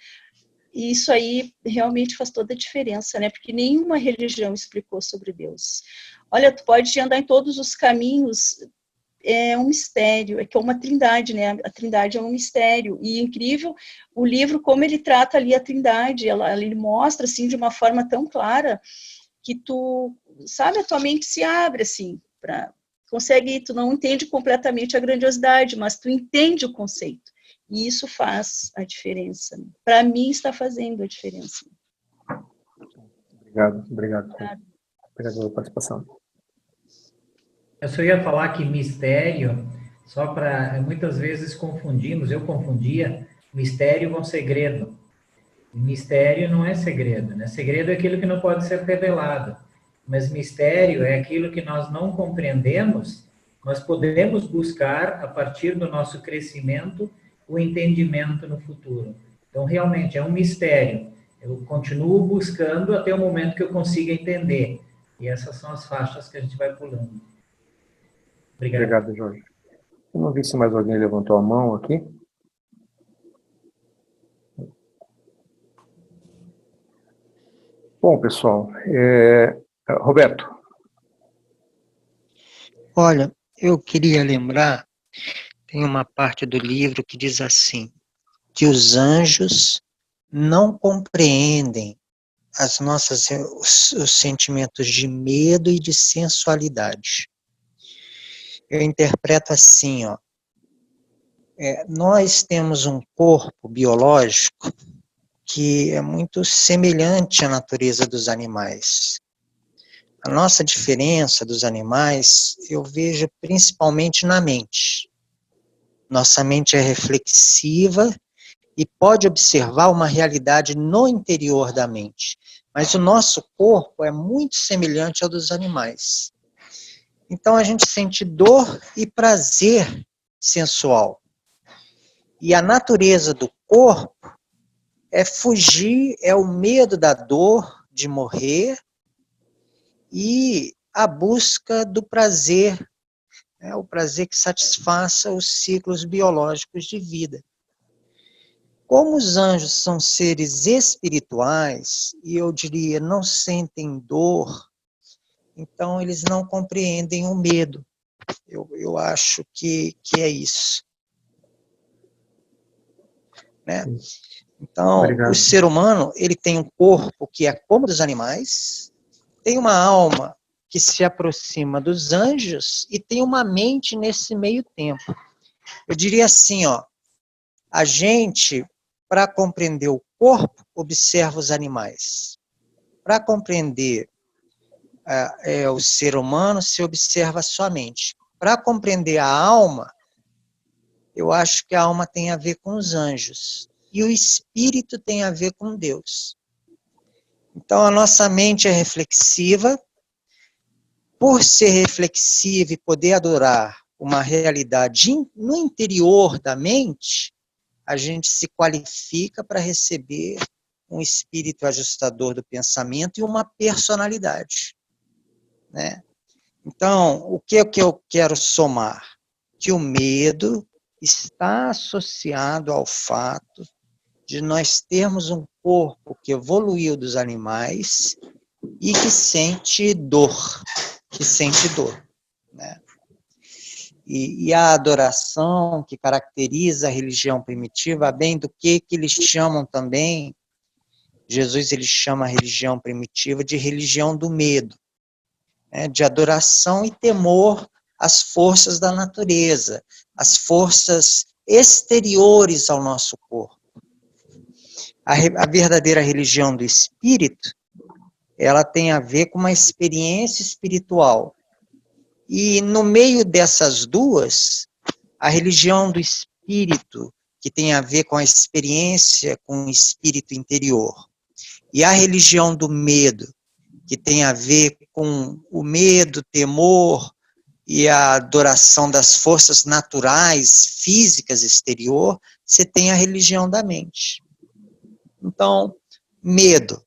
E isso aí realmente faz toda a diferença, né? Porque nenhuma religião explicou sobre Deus. Olha, tu pode andar em todos os caminhos, é um mistério, é que é uma trindade, né? A trindade é um mistério, e incrível o livro, como ele trata ali a trindade, ele mostra, assim, de uma forma tão clara, que tu, sabe, a tua mente se abre, assim, tu não entende completamente a grandiosidade, mas tu entende o conceito, e isso faz a diferença. Para mim, está fazendo a diferença. Obrigado. Obrigado pela participação. Eu só ia falar que mistério, só para, muitas vezes confundimos, eu confundia mistério com segredo. Mistério não é segredo, né? Segredo é aquilo que não pode ser revelado. Mas mistério é aquilo que nós não compreendemos, nós podemos buscar, a partir do nosso crescimento, o entendimento no futuro. Então, realmente, é um mistério. Eu continuo buscando até o momento que eu consiga entender. E essas são as faixas que a gente vai pulando. Obrigado, Jorge. Eu não vi se mais alguém levantou a mão aqui. Bom, pessoal, Roberto. Olha, eu queria lembrar, tem uma parte do livro que diz assim, que os anjos não compreendem os sentimentos de medo e de sensualidade. Eu interpreto assim, ó, nós temos um corpo biológico que é muito semelhante à natureza dos animais. A nossa diferença dos animais, eu vejo principalmente na mente. Nossa mente é reflexiva e pode observar uma realidade no interior da mente. Mas o nosso corpo é muito semelhante ao dos animais. Então a gente sente dor e prazer sensual. E a natureza do corpo é fugir, é o medo da dor de morrer e a busca do prazer, o prazer que satisfaça os ciclos biológicos de vida. Como os anjos são seres espirituais, e eu diria, não sentem dor, então eles não compreendem o medo. Eu acho que é isso. Né? Então, obrigado. O ser humano, ele tem um corpo que é como dos animais, tem uma alma que se aproxima dos anjos e tem uma mente nesse meio tempo. Eu diria assim, ó, a gente, para compreender o corpo, observa os animais. Para compreender o ser humano, se observa só a mente. Para compreender a alma, eu acho que a alma tem a ver com os anjos. E o espírito tem a ver com Deus. Então, a nossa mente é reflexiva. Por ser reflexiva e poder adorar uma realidade no interior da mente, a gente se qualifica para receber um espírito ajustador do pensamento e uma personalidade. Né? Então, o que eu quero somar? Que o medo está associado ao fato de nós termos um corpo que evoluiu dos animais e que sente dor. Né? E a adoração que caracteriza a religião primitiva, bem do que eles chamam também, Jesus ele chama a religião primitiva de religião do medo, né? De adoração e temor às forças da natureza, às forças exteriores ao nosso corpo. A verdadeira religião do espírito, ela tem a ver com uma experiência espiritual. E no meio dessas duas, a religião do espírito, que tem a ver com a experiência com o espírito interior, e a religião do medo, que tem a ver com o medo, temor e a adoração das forças naturais, físicas, exterior, você tem a religião da mente. Então, Medo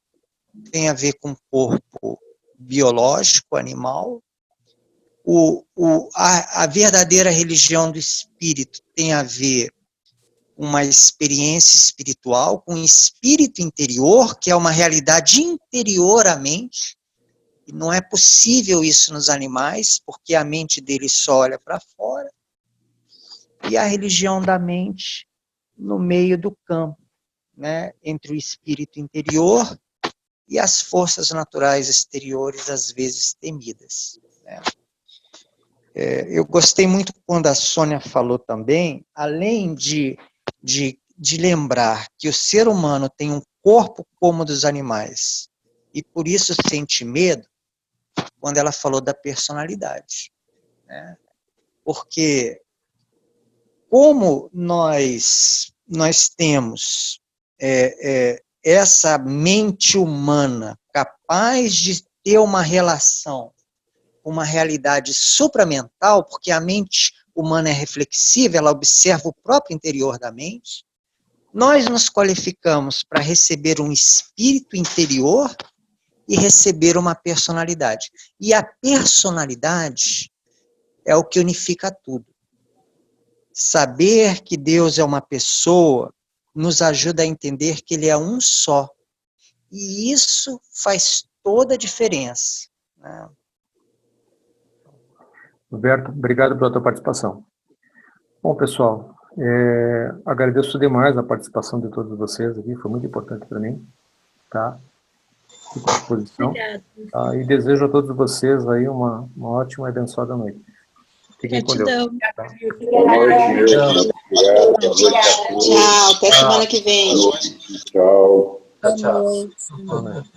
tem a ver com o corpo biológico, animal. A verdadeira religião do espírito tem a ver com uma experiência espiritual, com o espírito interior, que é uma realidade interior à mente. E não é possível isso nos animais, porque a mente deles só olha para fora. E a religião da mente no meio do campo, né, entre o espírito interior e as forças naturais exteriores, às vezes temidas, né. Eu gostei muito quando a Sônia falou também, além de lembrar que o ser humano tem um corpo como o dos animais, e por isso sente medo, quando ela falou da personalidade, né? Porque como nós temos essa mente humana capaz de ter uma relação com uma realidade supramental, porque a mente humana é reflexiva, ela observa o próprio interior da mente, nós nos qualificamos para receber um espírito interior e receber uma personalidade. E a personalidade é o que unifica tudo. Saber que Deus é uma pessoa nos ajuda a entender que Ele é um só. E isso faz toda a diferença, né? Roberto, obrigado pela tua participação. Bom, pessoal, agradeço demais a participação de todos vocês aqui, foi muito importante para mim, tá? Fico à disposição. Tá? E desejo a todos vocês aí uma ótima e abençoada noite. Fiquem com Deus. Tá? Boa noite. Tchau, até semana que vem. Tchau. Tchau. Boa noite.